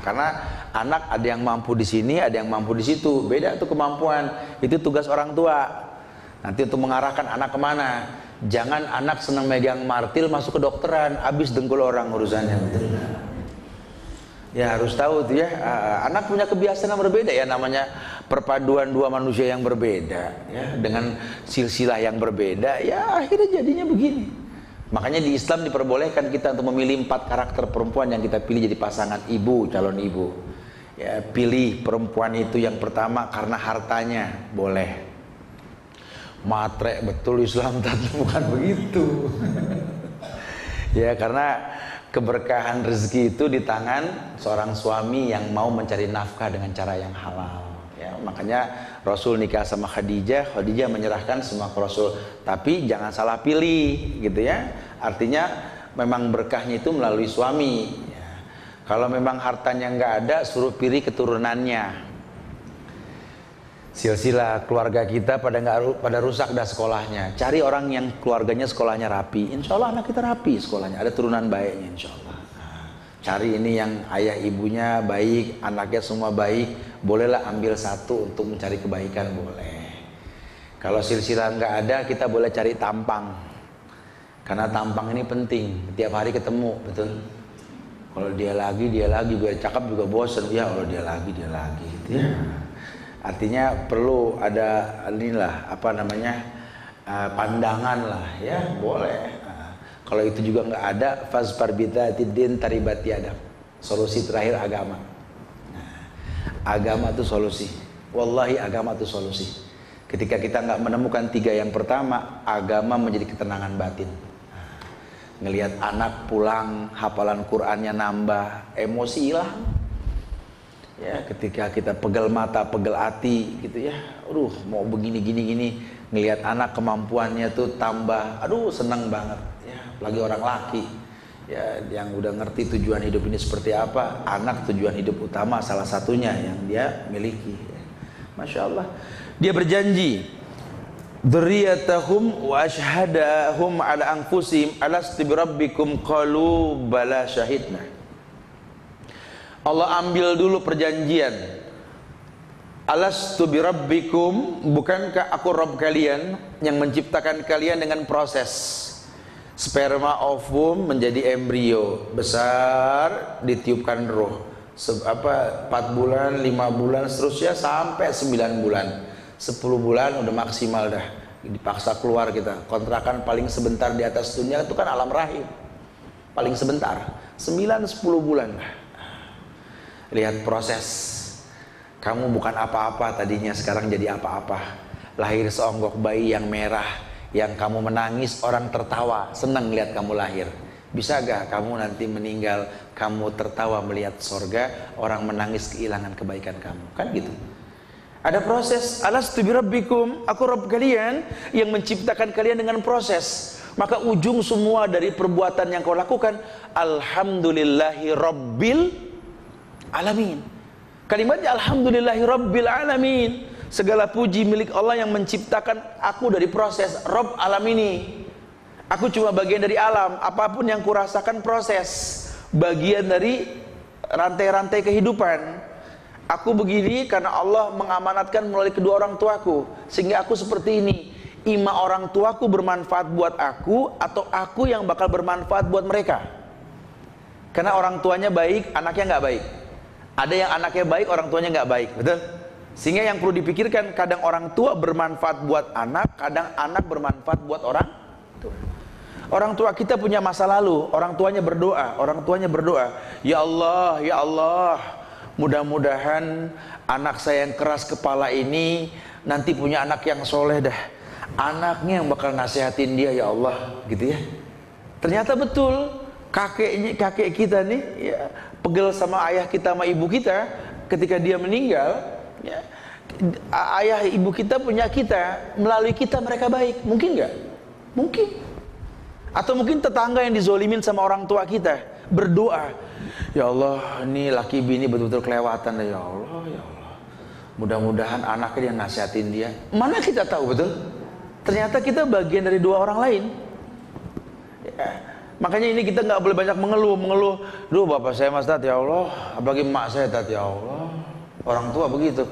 A: Karena anak ada yang mampu di sini, ada yang mampu di situ. Beda tuh kemampuan. Itu tugas orang tua. Nanti untuk mengarahkan anak kemana. Jangan anak senang megang martil masuk ke dokteran, habis dengkul orang urusannya. Ya harus tahu tuh ya. Anak punya kebiasaan yang berbeda ya, namanya perpaduan dua manusia yang berbeda ya, dengan silsilah yang berbeda. Ya akhirnya jadinya begini. Makanya di Islam diperbolehkan kita untuk memilih 4 karakter perempuan yang kita pilih jadi pasangan ibu, calon ibu. Ya, pilih perempuan itu yang pertama karena hartanya, boleh. matre betul Islam, tapi bukan begitu. Ya, karena keberkahan rezeki itu di tangan seorang suami yang mau mencari nafkah dengan cara yang halal. Ya, makanya Rasul nikah sama Khadijah, Khadijah menyerahkan semua ke Rasul. Tapi jangan salah pilih, gitu ya. Artinya memang berkahnya itu melalui suami. Ya. Kalau memang hartanya nggak ada, suruh pilih keturunannya. Silsilah keluarga kita pada rusak dah sekolahnya. Cari orang yang keluarganya sekolahnya rapi. Insya Allah anak kita rapi sekolahnya, ada turunan baiknya insya Allah. Nah, cari ini yang ayah ibunya baik, anaknya semua baik. Bolehlah ambil satu untuk mencari kebaikan, boleh. Kalau silsilah nggak ada, kita boleh cari tampang. Karena tampang ini penting. Tiap hari ketemu, betul. Kalau dia lagi, gue cakap juga bosen. Ya kalau dia lagi, gitu ya. Artinya perlu ada inilah pandangan lah ya, boleh. Kalau itu juga nggak ada, fazfar bidzatiddin taribat yadam. Solusi terakhir agama. Agama itu solusi. Wallahi agama itu solusi. Ketika kita nggak menemukan tiga yang pertama, agama menjadi ketenangan batin. Ngelihat anak pulang, hafalan Qur'annya nambah, emosi hilang. Ya, ketika kita pegel mata, pegel hati gitu ya. Aduh, mau begini gini, ngelihat anak kemampuannya tuh tambah. Aduh, senang banget ya, apalagi orang laki. Ya, yang udah ngerti tujuan hidup ini seperti apa. Anak tujuan hidup utama salah satunya yang dia miliki. Masya Allah. Dia berjanji, dzurriyyatahum wa ashhadahum ala anfusihim alastu birabbikum qalu bala syahidna. Allah ambil dulu perjanjian. Alastu birabbikum, bukankah aku Rabb kalian yang menciptakan kalian dengan proses sperma ovum menjadi embrio besar, ditiupkan roh 4 bulan, 5 bulan seterusnya sampai 9 bulan. 10 bulan udah maksimal dah, dipaksa keluar kita. Kontrakan paling sebentar di atas dunia itu kan alam rahim, paling sebentar 9-10 bulan lah. Lihat proses. Kamu bukan apa-apa tadinya, sekarang jadi apa-apa. Lahir seonggok bayi yang merah, yang kamu menangis, orang tertawa, senang lihat kamu lahir. Bisa gak kamu nanti meninggal, kamu tertawa melihat sorga, orang menangis kehilangan kebaikan kamu? Kan gitu. Ada proses. Alastu birabbikum, aku Rabb kalian yang menciptakan kalian dengan proses. Maka ujung semua dari perbuatan yang kau lakukan, alhamdulillahi rabbil alamin. Kalimatnya alhamdulillahi rabbil alamin. Segala puji milik Allah yang menciptakan aku dari proses. Rabb alam ini, aku cuma bagian dari alam. Apapun yang kurasakan proses, bagian dari rantai-rantai kehidupan. Aku begini karena Allah mengamanatkan melalui kedua orang tuaku, sehingga aku seperti ini. Ima orang tuaku bermanfaat buat aku, atau aku yang bakal bermanfaat buat mereka. Karena orang tuanya baik, anaknya nggak baik. Ada yang anaknya baik, orang tuanya nggak baik, betul? Sehingga yang perlu dipikirkan, kadang orang tua bermanfaat buat anak, kadang anak bermanfaat buat orang tua. Orang tua kita punya masa lalu, orang tuanya berdoa, ya Allah, mudah-mudahan anak saya yang keras kepala ini nanti punya anak yang soleh dah. Anaknya yang bakal nasihatin dia, ya Allah, gitu ya. Ternyata betul, kakek kita nih ya, pegel sama ayah kita sama ibu kita. Ketika dia meninggal ya, ayah ibu kita punya kita, melalui kita mereka baik. Mungkin nggak? Mungkin. Atau mungkin tetangga yang dizolimin sama orang tua kita berdoa, ya Allah, ini laki bini betul-betul kelewatan, ya Allah, ya Allah, mudah-mudahan anaknya yang nasihatin dia. Mana kita tahu, betul? Ternyata kita bagian dari dua orang lain ya. Makanya ini kita nggak boleh banyak mengeluh. Duh, bapak saya mas tat, ya Allah, apalagi emak saya tat, ya Allah. Orang tua begitu.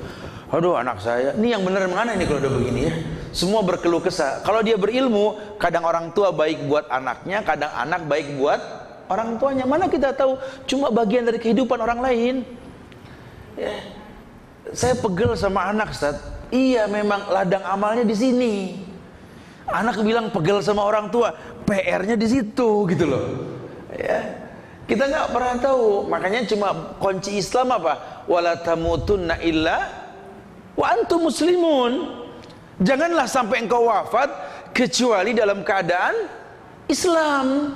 A: Aduh, anak saya. Ini yang benar mana ini kalau udah begini ya? Semua berkeluh kesah. Kalau dia berilmu, kadang orang tua baik buat anaknya, kadang anak baik buat orang tuanya. Mana kita tahu? Cuma bagian dari kehidupan orang lain. Ya. Saya pegel sama anak, Ustaz. Iya, memang ladang amalnya di sini. Anak bilang pegel sama orang tua, PR-nya di situ gitu loh. Ya. Kita nggak pernah tahu. Makanya cuma kunci Islam apa? Wala tamutunna illa wa antum muslimun. Janganlah sampai engkau wafat kecuali dalam keadaan Islam.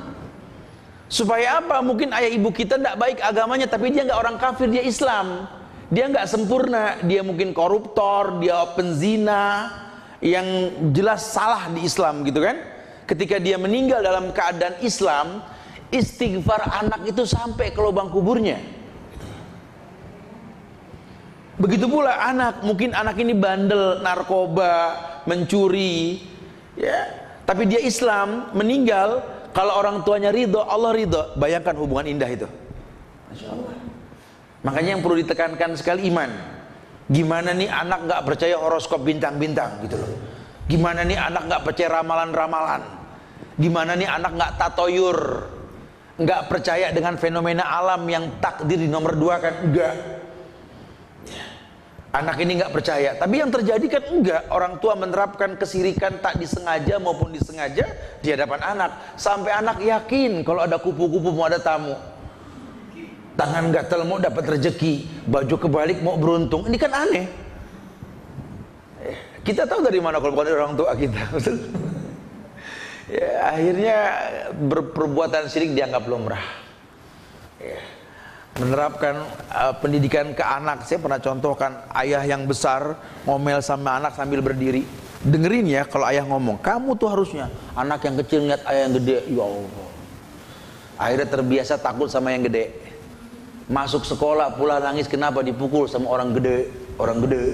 A: Supaya apa? Mungkin ayah ibu kita tidak baik agamanya, tapi dia nggak orang kafir, dia Islam. Dia nggak sempurna, dia mungkin koruptor, dia penzina, yang jelas salah di Islam gitu kan. Ketika dia meninggal dalam keadaan Islam, istighfar anak itu sampai ke lubang kuburnya. Begitu pula anak, mungkin anak ini bandel, narkoba, mencuri, ya, tapi dia Islam, meninggal, kalau orang tuanya ridho, Allah ridho. Bayangkan hubungan indah itu. Masya Allah. Makanya yang perlu ditekankan sekali iman. Gimana nih anak nggak percaya horoskop bintang-bintang gitu loh. Gimana nih anak nggak percaya ramalan-ramalan. Gimana nih anak nggak tatoyur, nggak percaya dengan fenomena alam yang takdir di nomor 2 kan? Enggak. Anak ini nggak percaya, tapi yang terjadi kan enggak. Orang tua menerapkan kesirikan tak disengaja maupun disengaja di hadapan anak, sampai anak yakin kalau ada kupu-kupu mau ada tamu. Tangan gatel mau dapat rezeki, baju kebalik mau beruntung. Ini kan aneh. Kita tahu dari mana kalau bukan dari orang tua kita. Ya, akhirnya perbuatan syirik dianggap lumrah. Ya. Menerapkan pendidikan ke anak. Saya pernah contohkan ayah yang besar ngomel sama anak sambil berdiri. Dengerin ya kalau ayah ngomong, kamu tuh harusnya. Anak yang kecil ngeliat ayah yang gede, ya Allah. Akhirnya terbiasa takut sama yang gede. Masuk sekolah pulang nangis kenapa dipukul sama orang gede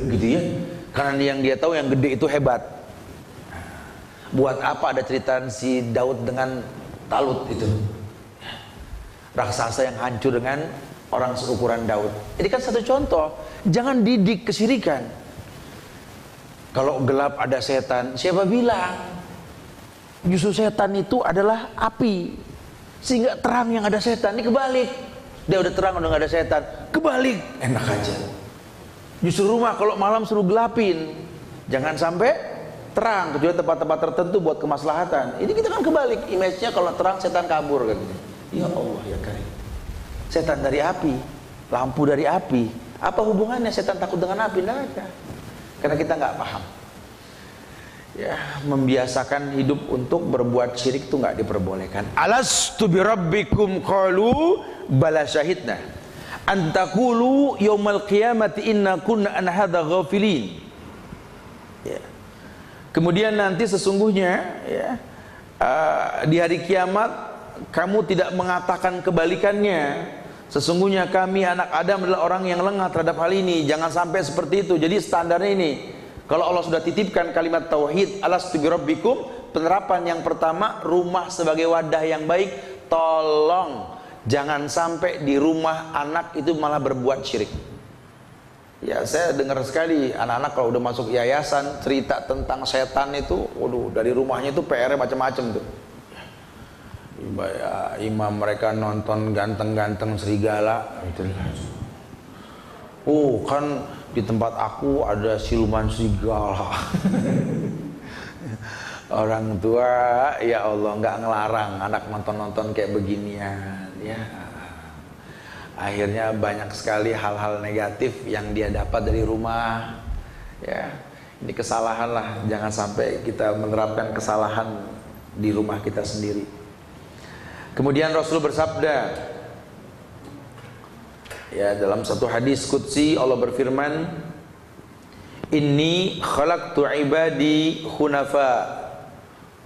A: gitu ya. Karena yang dia tahu yang gede itu hebat. Buat apa ada cerita si Daud dengan Talut itu, raksasa yang hancur dengan orang seukuran Daud. Ini kan satu contoh. Jangan didik kesyirikan. Kalau gelap ada setan, siapa bilang? Justru setan itu adalah api, sehingga terang yang ada setan. Ini kebalik. Dia udah terang udah gak ada setan, kebalik, enak aja. Justru rumah kalau malam suruh gelapin, jangan sampai terang, kecuali tempat-tempat tertentu buat kemaslahatan. Ini kita kan kebalik, image-nya kalau terang setan kabur kan. Ya Allah ya Karim. Setan dari api, lampu dari api. Apa hubungannya setan takut dengan api? Tidak ada. Karena kita nggak paham. Ya, membiasakan hidup untuk berbuat syirik itu nggak diperbolehkan. Alastu birabbikum qalu bala syahidna an taqulu yaumal qiyamati inna kunna an hadza ghafilin. Ya. Kemudian nanti sesungguhnya ya, di hari kiamat kamu tidak mengatakan kebalikannya. Sesungguhnya kami anak Adam adalah orang yang lengah terhadap hal ini. Jangan sampai seperti itu. Jadi standarnya ini, kalau Allah sudah titipkan kalimat tauhid, alastu birabbikum, penerapan yang pertama, rumah sebagai wadah yang baik. Tolong jangan sampai di rumah anak itu malah berbuat syirik. Ya, saya dengar sekali anak-anak kalau udah masuk yayasan cerita tentang setan itu, waduh, dari rumahnya itu PR-nya macam-macam tuh. Ya, imam mereka nonton ganteng-ganteng serigala gitu. Oh, kan di tempat aku ada siluman serigala. Orang tua ya Allah nggak ngelarang anak nonton-nonton kayak beginian ya. Akhirnya banyak sekali hal-hal negatif yang dia dapat dari rumah ya. Ini kesalahan lah, jangan sampai kita menerapkan kesalahan di rumah kita sendiri. Kemudian Rasul bersabda ya, dalam satu hadis qudsi Allah berfirman, inni khalaqtu ibadi hunafa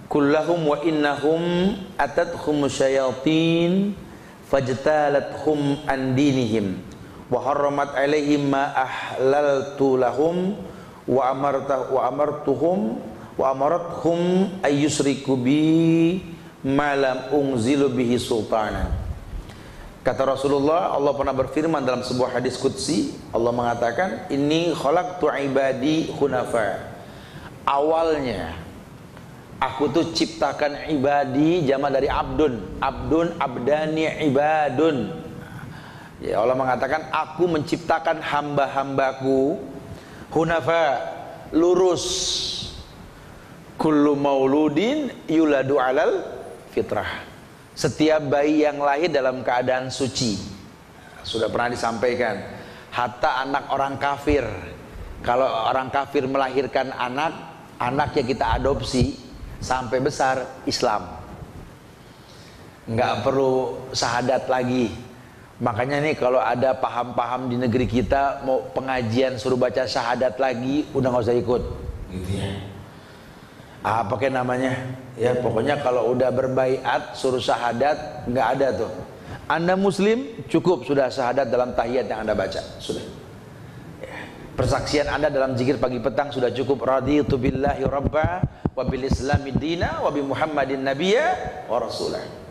A: kullahum wa innahum atathum syayatin fajtalathum an dinihim wa harramat alaihim ma ahlaltu lahum wa amartuhum wa amarathum ayyusriku bi malam unzilu bihi sultanan. Kata Rasulullah, Allah pernah berfirman dalam sebuah hadis qudsi, Allah mengatakan, inni khalaqtu ibadi hunafa. Awalnya aku tuh ciptakan ibadi, jamak dari abdun, abdani, ibadun. Ya, Allah mengatakan, aku menciptakan hamba-hambaku hunafa, lurus. Kullu mauludin yuladu alal fitrah. Setiap bayi yang lahir dalam keadaan suci. Sudah pernah disampaikan, hatta anak orang kafir, kalau orang kafir melahirkan anak, Anak yang kita adopsi sampai besar Islam, nggak perlu syahadat lagi. Makanya nih kalau ada paham-paham di negeri kita mau pengajian suruh baca syahadat lagi, udah nggak usah ikut gitu ya. Apa kayak namanya ya, pokoknya kalau udah berbaiat suruh syahadat nggak ada tuh. Anda muslim cukup sudah syahadat dalam tahiyat yang Anda baca sudah ya. Persaksian Anda dalam zikir pagi petang sudah cukup. Raditu billahi rabba wa bil islami dina wa bi muhammadin nabiyya wa rasulah.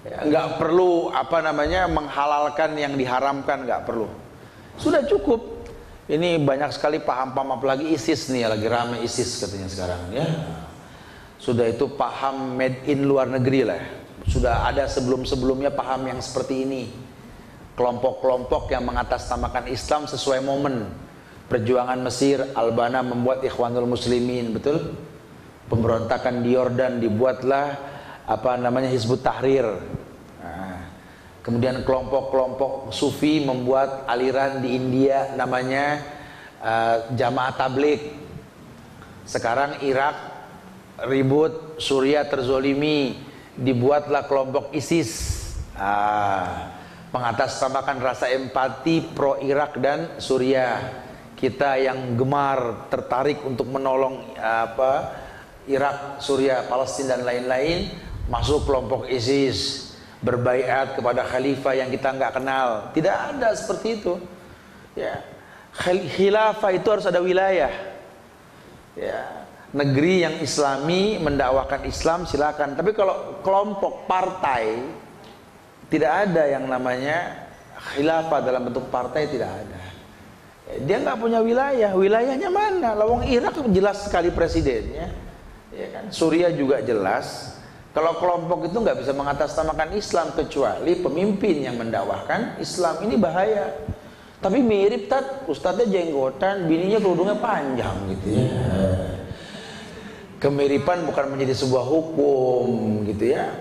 A: Ya, nggak perlu apa namanya menghalalkan yang diharamkan, nggak perlu, sudah cukup. Ini banyak sekali paham-paham, apalagi ISIS nih, lagi rame ISIS katanya sekarang ya. Sudah itu paham made in luar negeri lah. Sudah ada sebelum-sebelumnya paham yang seperti ini. Kelompok-kelompok yang mengatasnamakan Islam sesuai momen. Perjuangan Mesir, Albana membuat Ikhwanul Muslimin, betul? Pemberontakan di Yordan dibuatlah apa namanya Hizbut Tahrir. Nah, kemudian kelompok-kelompok Sufi membuat aliran di India namanya Jamaah Tabligh. Sekarang Irak ribut, Suriah terzolimi, dibuatlah kelompok ISIS. Mengatasnamakan rasa empati pro Irak dan Suriah. Kita yang gemar tertarik untuk menolong Irak, Suriah, Palestina dan lain-lain, masuk kelompok ISIS, berbaiat kepada khalifah yang kita nggak kenal. Tidak ada seperti itu ya. Khilafah itu harus ada wilayah ya. Negeri yang islami mendakwakan Islam silakan, tapi kalau kelompok partai tidak ada yang namanya khilafah dalam bentuk partai, tidak ada. Dia nggak punya wilayah. Wilayahnya mana? Lawang Irak jelas sekali presidennya ya kan? Suriah juga jelas. Kalau kelompok itu nggak bisa mengatasnamakan Islam kecuali pemimpin yang mendakwahkan Islam. Ini bahaya. Tapi mirip ustadznya jenggotan, bininya kerudungnya panjang gitu ya. Kemiripan bukan menjadi sebuah hukum gitu ya.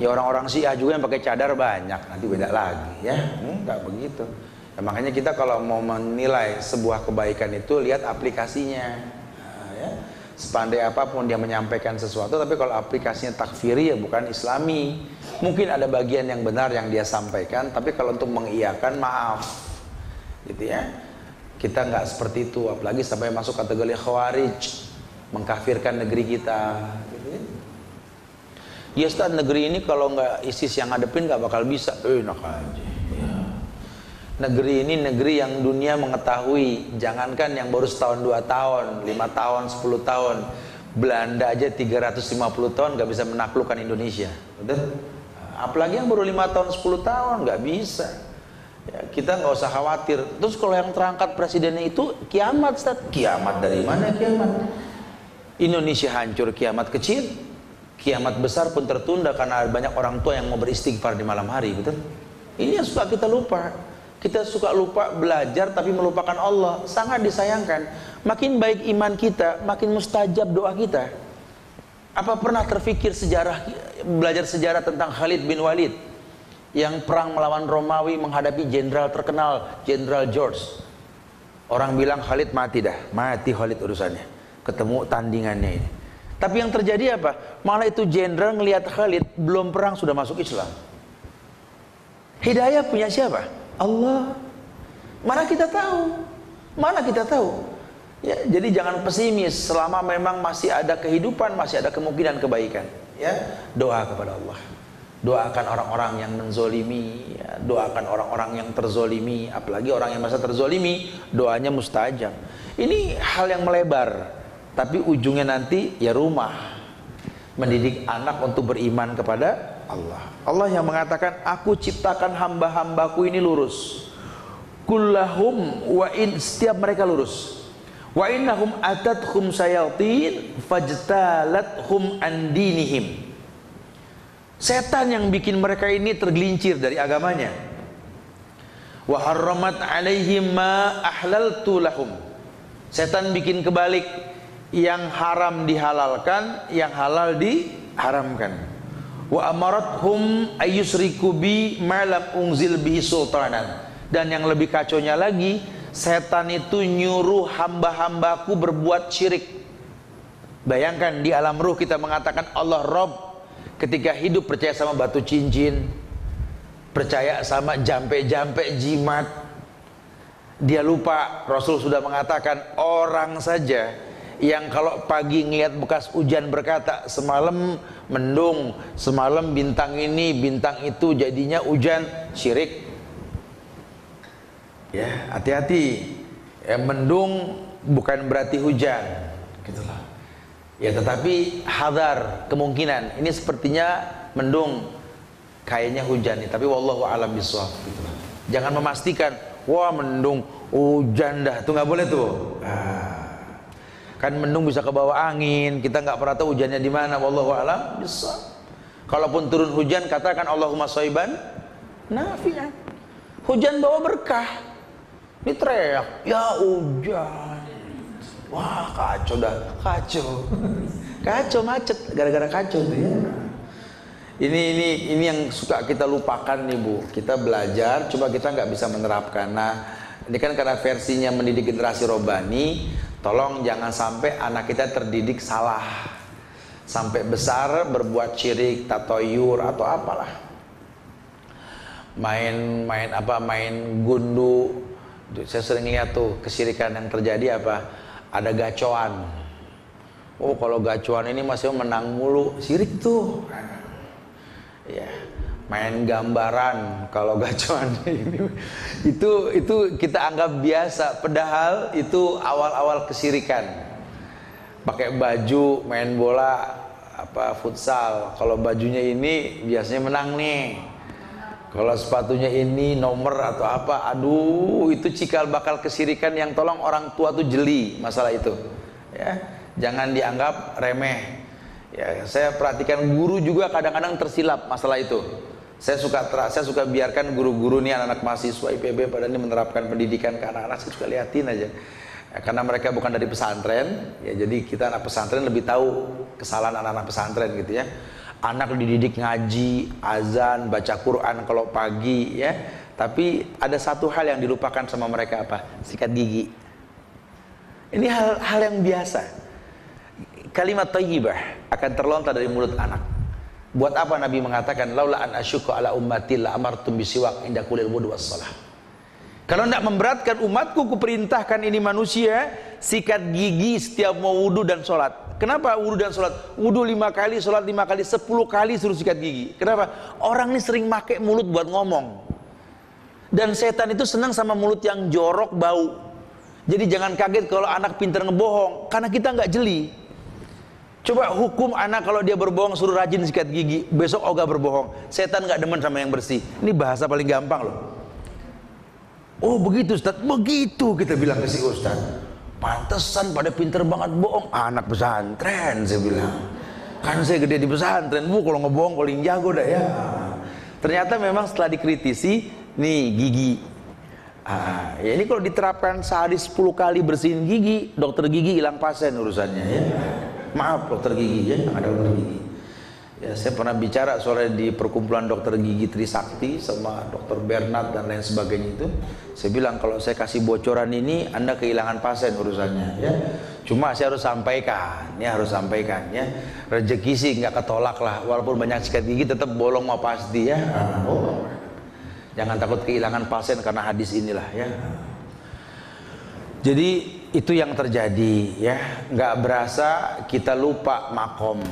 A: Ya orang-orang Syiah juga yang pakai cadar banyak, nanti beda lagi ya. Nggak begitu. Ya, makanya kita kalau mau menilai sebuah kebaikan itu lihat aplikasinya. Nah, ya. Sepandai apapun dia menyampaikan sesuatu, tapi kalau aplikasinya takfiri ya bukan islami. Mungkin ada bagian yang benar yang dia sampaikan, tapi kalau untuk mengiyakan maaf gitu ya. Kita nggak seperti itu, apalagi sampai masuk kategori khawarij, mengkafirkan negeri kita gitu ya. Ya Ustaz, negeri ini kalau nggak ISIS yang ngadepin nggak bakal bisa. Enak aja ya. Negeri ini negeri yang dunia mengetahui, jangankan yang baru setahun 2 tahun, 5 tahun, 10 tahun, Belanda aja 350 tahun nggak bisa menaklukkan Indonesia, betul? Apalagi yang baru 5 tahun, 10 tahun nggak bisa. Ya, kita nggak usah khawatir. Terus kalau yang terangkat presidennya itu kiamat, Ustaz. Kiamat dari mana kiamat? Indonesia hancur, kiamat kecil. Kiamat besar pun tertunda karena banyak orang tua yang mau beristighfar di malam hari, betul? Ini yang suka kita lupa. Kita suka lupa belajar tapi melupakan Allah. Sangat disayangkan. Makin baik iman kita, makin mustajab doa kita. Apa pernah terfikir belajar sejarah tentang Khalid bin Walid yang perang melawan Romawi menghadapi jenderal terkenal, Jenderal George. Orang bilang Khalid mati dah, mati Khalid urusannya. Ketemu tandingannya ini. Tapi yang terjadi apa? Malah itu jenderal ngelihat Khalid belum perang sudah masuk Islam. Hidayah punya siapa? Allah. Mana kita tahu? Mana kita tahu? Ya, jadi jangan pesimis. Selama memang masih ada kehidupan, masih ada kemungkinan kebaikan. Ya, doa kepada Allah. Doakan orang-orang yang menzolimi, ya, doakan orang-orang yang terzolimi. Apalagi orang yang masa terzolimi, doanya mustajab. Ini hal yang melebar, tapi ujungnya nanti ya rumah. Mendidik anak untuk beriman kepada Allah. Allah yang mengatakan, aku ciptakan hamba-hambaku ini lurus. Kullahum wa in, setiap mereka lurus. Wa innahum atathum sayatin fajtalathum an dinihim. Setan yang bikin mereka ini tergelincir dari agamanya. Wa harramat alaihim ma ahlaltu lahum. Setan bikin kebalik, yang haram dihalalkan, yang halal diharamkan. Wa amarathum ayyusriku bi ma lam unzil bihi sultanan. Dan yang lebih kacaunya lagi, setan itu nyuruh hamba-hambaku berbuat syirik. Bayangkan di alam ruh kita mengatakan Allah Rob, ketika hidup percaya sama batu cincin, percaya sama jampe-jampe jimat. Dia lupa Rasul sudah mengatakan orang saja yang kalau pagi ngelihat bekas hujan berkata semalam mendung, semalam bintang ini bintang itu jadinya hujan, syirik. Ya, hati-hati. Ya, mendung bukan berarti hujan, gitulah. Ya, tetapi hadar kemungkinan ini sepertinya mendung, kayaknya hujan nih, tapi wallahu a'lam bishawab, gitulah. Jangan memastikan wah mendung hujan dah, itu nggak boleh tuh. Kan mendung bisa ke bawah angin, kita nggak pernah tahu hujannya di mana. Wallahu a'lam bishawab. Kalaupun turun hujan, katakan Allahumma shayban nafi'an. Hujan bawa berkah. Ini teriak, ya hujan. Wah kacau dah, kacau. Kacau macet, gara-gara kacau tuh ya. Ini yang suka kita lupakan nih Bu. Kita belajar, coba kita nggak bisa menerapkan. Nah, ini kan karena versinya mendidik generasi robani. Tolong jangan sampai anak kita terdidik salah, sampai besar berbuat syirik, tatoyur atau apalah. Main gundu. Saya sering lihat tuh kesyirikan yang terjadi apa? Ada gacoan. Oh kalau gacoan ini masih menang mulu, syirik tuh. Ya, main gambaran kalau gacoan ini itu kita anggap biasa, padahal itu awal-awal kesyirikan. Pakai baju main bola apa futsal, kalau bajunya ini biasanya menang nih. Kalau sepatunya ini nomor atau apa, aduh itu cikal bakal kesyirikan yang tolong orang tua tuh jeli masalah itu. Ya, jangan dianggap remeh. Ya, saya perhatikan guru juga kadang-kadang tersilap masalah itu. Saya suka biarkan guru-guru nih anak-anak mahasiswa IPB pada ini menerapkan pendidikan ke anak-anak, saya suka liatin aja. Ya, karena mereka bukan dari pesantren, ya jadi kita anak pesantren lebih tahu kesalahan anak-anak pesantren gitu ya. Anak dididik ngaji, azan, baca Quran kalau pagi ya. Tapi ada satu hal yang dilupakan sama mereka apa? Sikat gigi. Ini hal yang biasa. Kalimat thayyibah akan terlontar dari mulut anak. Buat apa Nabi mengatakan laula an asyqa ala ummati la amartum bisiwak inda kulil wudu wassalah. Kalau tidak memberatkan umatku, kuperintahkan ini manusia sikat gigi setiap mau wudu dan sholat. Kenapa wudu dan sholat? Wudu 5 kali, sholat 5 kali, 10 kali suruh sikat gigi. Kenapa? Orang ini sering pakai mulut buat ngomong. Dan setan itu senang sama mulut yang jorok, bau. Jadi jangan kaget kalau anak pintar ngebohong, karena kita nggak jeli. Coba hukum anak kalau dia berbohong suruh rajin sikat gigi, besok ogah berbohong. Setan nggak demen sama yang bersih. Ini bahasa paling gampang loh. Oh begitu Ustaz, begitu kita bilang ke si Ustaz. Pantesan pada pinter banget bohong, anak pesantren saya bilang. Kan saya gede di pesantren, Bu kalau ngebohong paling jago dah ya. Ternyata memang setelah dikritisi, nih gigi. Ya ini kalau diterapkan sehari 10 kali bersihin gigi, dokter gigi hilang pasien urusannya ya. Maaf dokter gigi ya, ada dokter gigi. Ya, saya pernah bicara soalnya di perkumpulan dokter gigi Trisakti sama dokter Bernard dan lain sebagainya itu. Saya bilang kalau saya kasih bocoran ini Anda kehilangan pasien urusannya ya. Cuma saya harus sampaikan, ya harus sampaikan ya. Rezeki sih nggak ketolak lah, walaupun banyak sikat gigi tetap bolong mah pasti ya. Oh. Jangan takut kehilangan pasien karena hadis inilah ya. Jadi itu yang terjadi ya, nggak berasa kita lupa makom.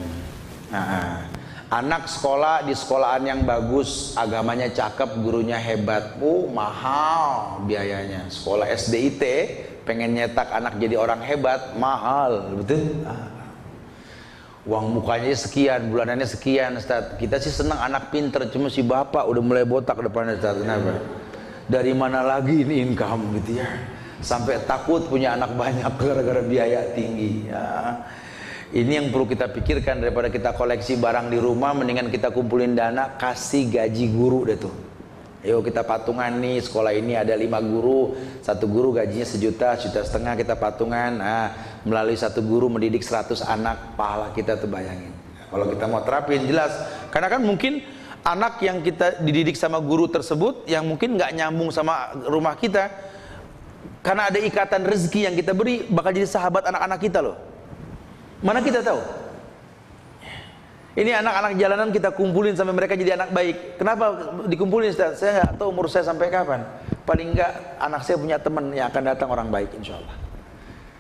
A: Anak sekolah di sekolahan yang bagus, agamanya cakep, gurunya hebat, mahal biayanya. Sekolah SDIT pengen nyetak anak jadi orang hebat, mahal, betul? Uang mukanya sekian, bulanannya sekian, Ustaz. Kita sih senang anak pinter, cuma si bapak udah mulai botak depannya, Ustaz. Kenapa? Dari mana lagi ini income gitu ya? Sampai takut punya anak banyak gara-gara biaya tinggi. Ya. Ini yang perlu kita pikirkan, daripada kita koleksi barang di rumah, mendingan kita kumpulin dana, kasih gaji guru deh tuh. Ayo kita patungan nih, sekolah ini ada 5 guru, satu guru gajinya 1 juta, 1,5 juta kita patungan. Melalui satu guru mendidik 100 anak, pahala kita tuh bayangin. Kalau kita mau terapin jelas, karena kan mungkin anak yang kita dididik sama guru tersebut yang mungkin nggak nyambung sama rumah kita, karena ada ikatan rezeki yang kita beri, bakal jadi sahabat anak-anak kita loh. Mana kita tahu? Ini anak-anak jalanan kita kumpulin sampai mereka jadi anak baik. Kenapa dikumpulin, Ustaz? Saya nggak tahu umur saya sampai kapan. Paling enggak anak saya punya teman yang akan datang orang baik, insya Allah.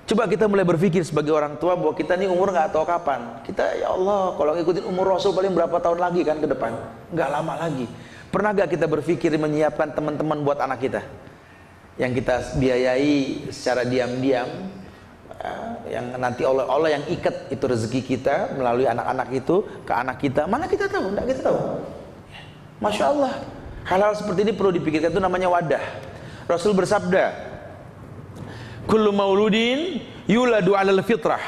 A: Coba kita mulai berpikir sebagai orang tua bahwa kita ini umur nggak tahu kapan. Kita, ya Allah, kalau ngikutin umur Rasul paling berapa tahun lagi kan ke depan? Nggak lama lagi. Pernah nggak kita berpikir menyiapkan teman-teman buat anak kita? Yang kita biayai secara diam-diam, yang nanti Allah yang ikat itu rezeki kita melalui anak-anak itu ke anak kita. Mana kita tahu? Nggak kita tahu. Masya Allah, hal-hal seperti ini perlu dipikirkan, itu namanya wadah. Rasul bersabda, kullu mauludin yuladu 'alal fitrah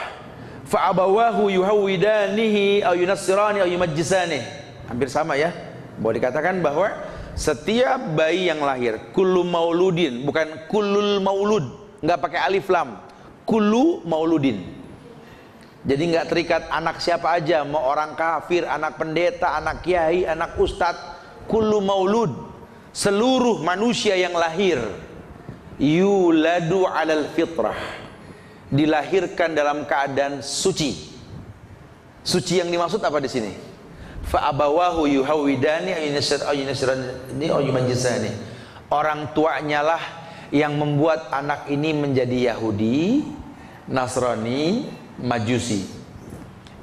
A: fa abawahu yuhawidanihi aw yunassirani aw yumajjisani. Hampir sama ya. Boleh dikatakan bahwa setiap bayi yang lahir, kullu mauludin, bukan kullul maulud, nggak pakai alif lam, kullu mauludin. Jadi nggak terikat anak siapa aja, mau orang kafir, anak pendeta, anak kiai, anak ustadz, kullu maulud, seluruh manusia yang lahir, yuladu 'alal fitrah, dilahirkan dalam keadaan suci. Suci yang dimaksud apa di sini? Fa abawahu yuhawidani aw yumajjisani. Orang tuanya lah yang membuat anak ini menjadi Yahudi, Nasrani, Majusi.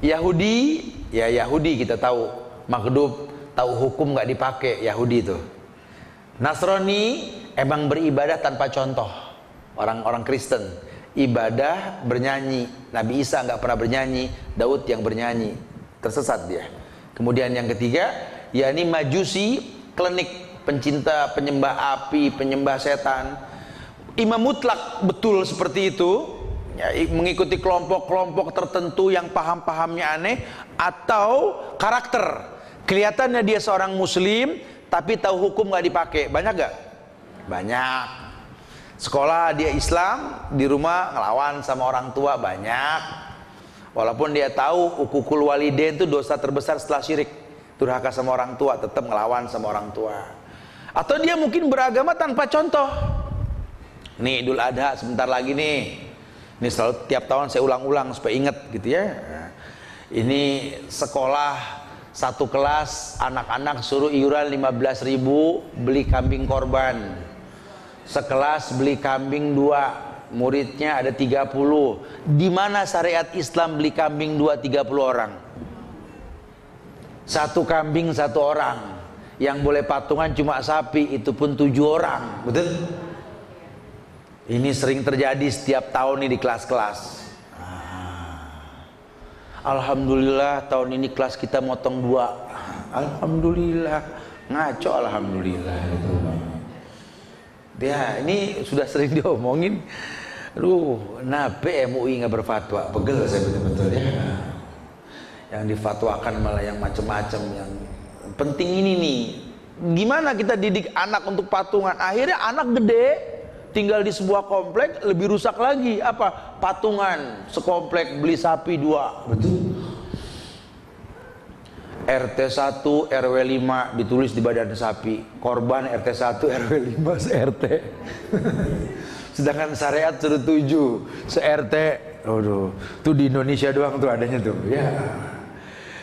A: Yahudi, ya Yahudi kita tahu, Maghdub, tahu hukum nggak dipakai Yahudi itu. Nasrani emang beribadah tanpa contoh. Orang-orang Kristen ibadah bernyanyi. Nabi Isa nggak pernah bernyanyi, Daud yang bernyanyi, tersesat dia. Kemudian yang ketiga, yakni Majusi, klinik, pencinta, penyembah api, penyembah setan. Imam mutlak betul seperti itu, ya, mengikuti kelompok-kelompok tertentu yang paham-pahamnya aneh, atau karakter. Kelihatannya dia seorang muslim, tapi tahu hukum nggak dipakai. Banyak gak? Banyak. Sekolah dia Islam, di rumah ngelawan sama orang tua, banyak. Walaupun dia tahu hukukul walidain itu dosa terbesar setelah syirik, durhaka sama orang tua, tetap ngelawan sama orang tua. Atau dia mungkin beragama tanpa contoh. Nih Idul Adha sebentar lagi nih. Ini selalu tiap tahun saya ulang-ulang supaya ingat gitu ya. Ini sekolah satu kelas, anak-anak suruh iuran 15.000 beli kambing korban. Sekelas beli kambing 2, muridnya ada 30. Di mana syariat Islam beli kambing 30 orang? Satu kambing 1 orang. Yang boleh patungan cuma sapi, itu pun 7 orang. Betul? Ini sering terjadi setiap tahun nih di kelas-kelas. Alhamdulillah tahun ini kelas kita motong 2. Alhamdulillah. Ngaco alhamdulillah gitu. Ya, ini sudah sering diomongin. Nape MUI nggak berfatwa? Pegel saya betul-betul ya. Yang difatwakan malah yang macam-macam. Yang penting ini nih, gimana kita didik anak untuk patungan? Akhirnya anak gede, tinggal di sebuah komplek, lebih rusak lagi. Apa? Patungan sekomplek beli sapi 2. Betul. RT 1 RW 5 ditulis di badan sapi, korban RT 1 RW 5 se-RT. Sedangkan syariat sudah 7 se-RT. Aduh, tuh di Indonesia doang tuh adanya tuh. Ya.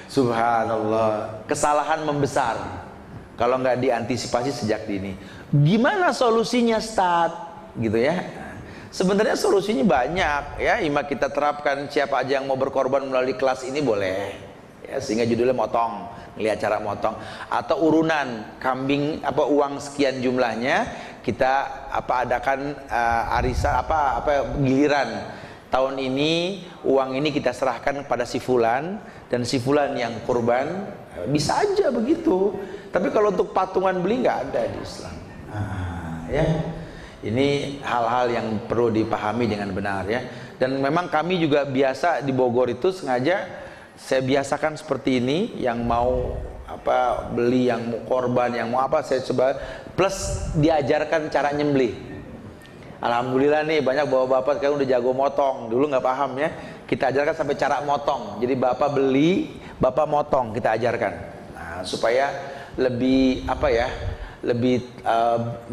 A: Subhanallah, kesalahan membesar kalau nggak diantisipasi sejak dini. Gimana solusinya, Ustaz? Gitu ya. Sebenarnya solusinya banyak ya, imak kita terapkan. Siapa aja yang mau berkorban melalui kelas ini boleh. Ya, sehingga judulnya motong, lihat cara motong atau urunan kambing apa uang sekian jumlahnya kita adakan arisan giliran tahun ini uang ini kita serahkan kepada si fulan dan si fulan yang kurban, bisa aja begitu. Tapi kalau untuk patungan beli nggak ada di Islam. Ya, ini hal-hal yang perlu dipahami dengan benar ya. Dan memang kami juga biasa di Bogor itu sengaja saya biasakan seperti ini, yang mau beli, yang mau korban, yang mau saya coba, plus diajarkan cara nyembelih. Alhamdulillah nih banyak bapak-bapak sekarang udah jago motong. Dulu nggak paham ya, kita ajarkan sampai cara motong. Jadi bapak beli, bapak motong, kita ajarkan. Nah, supaya lebih lebih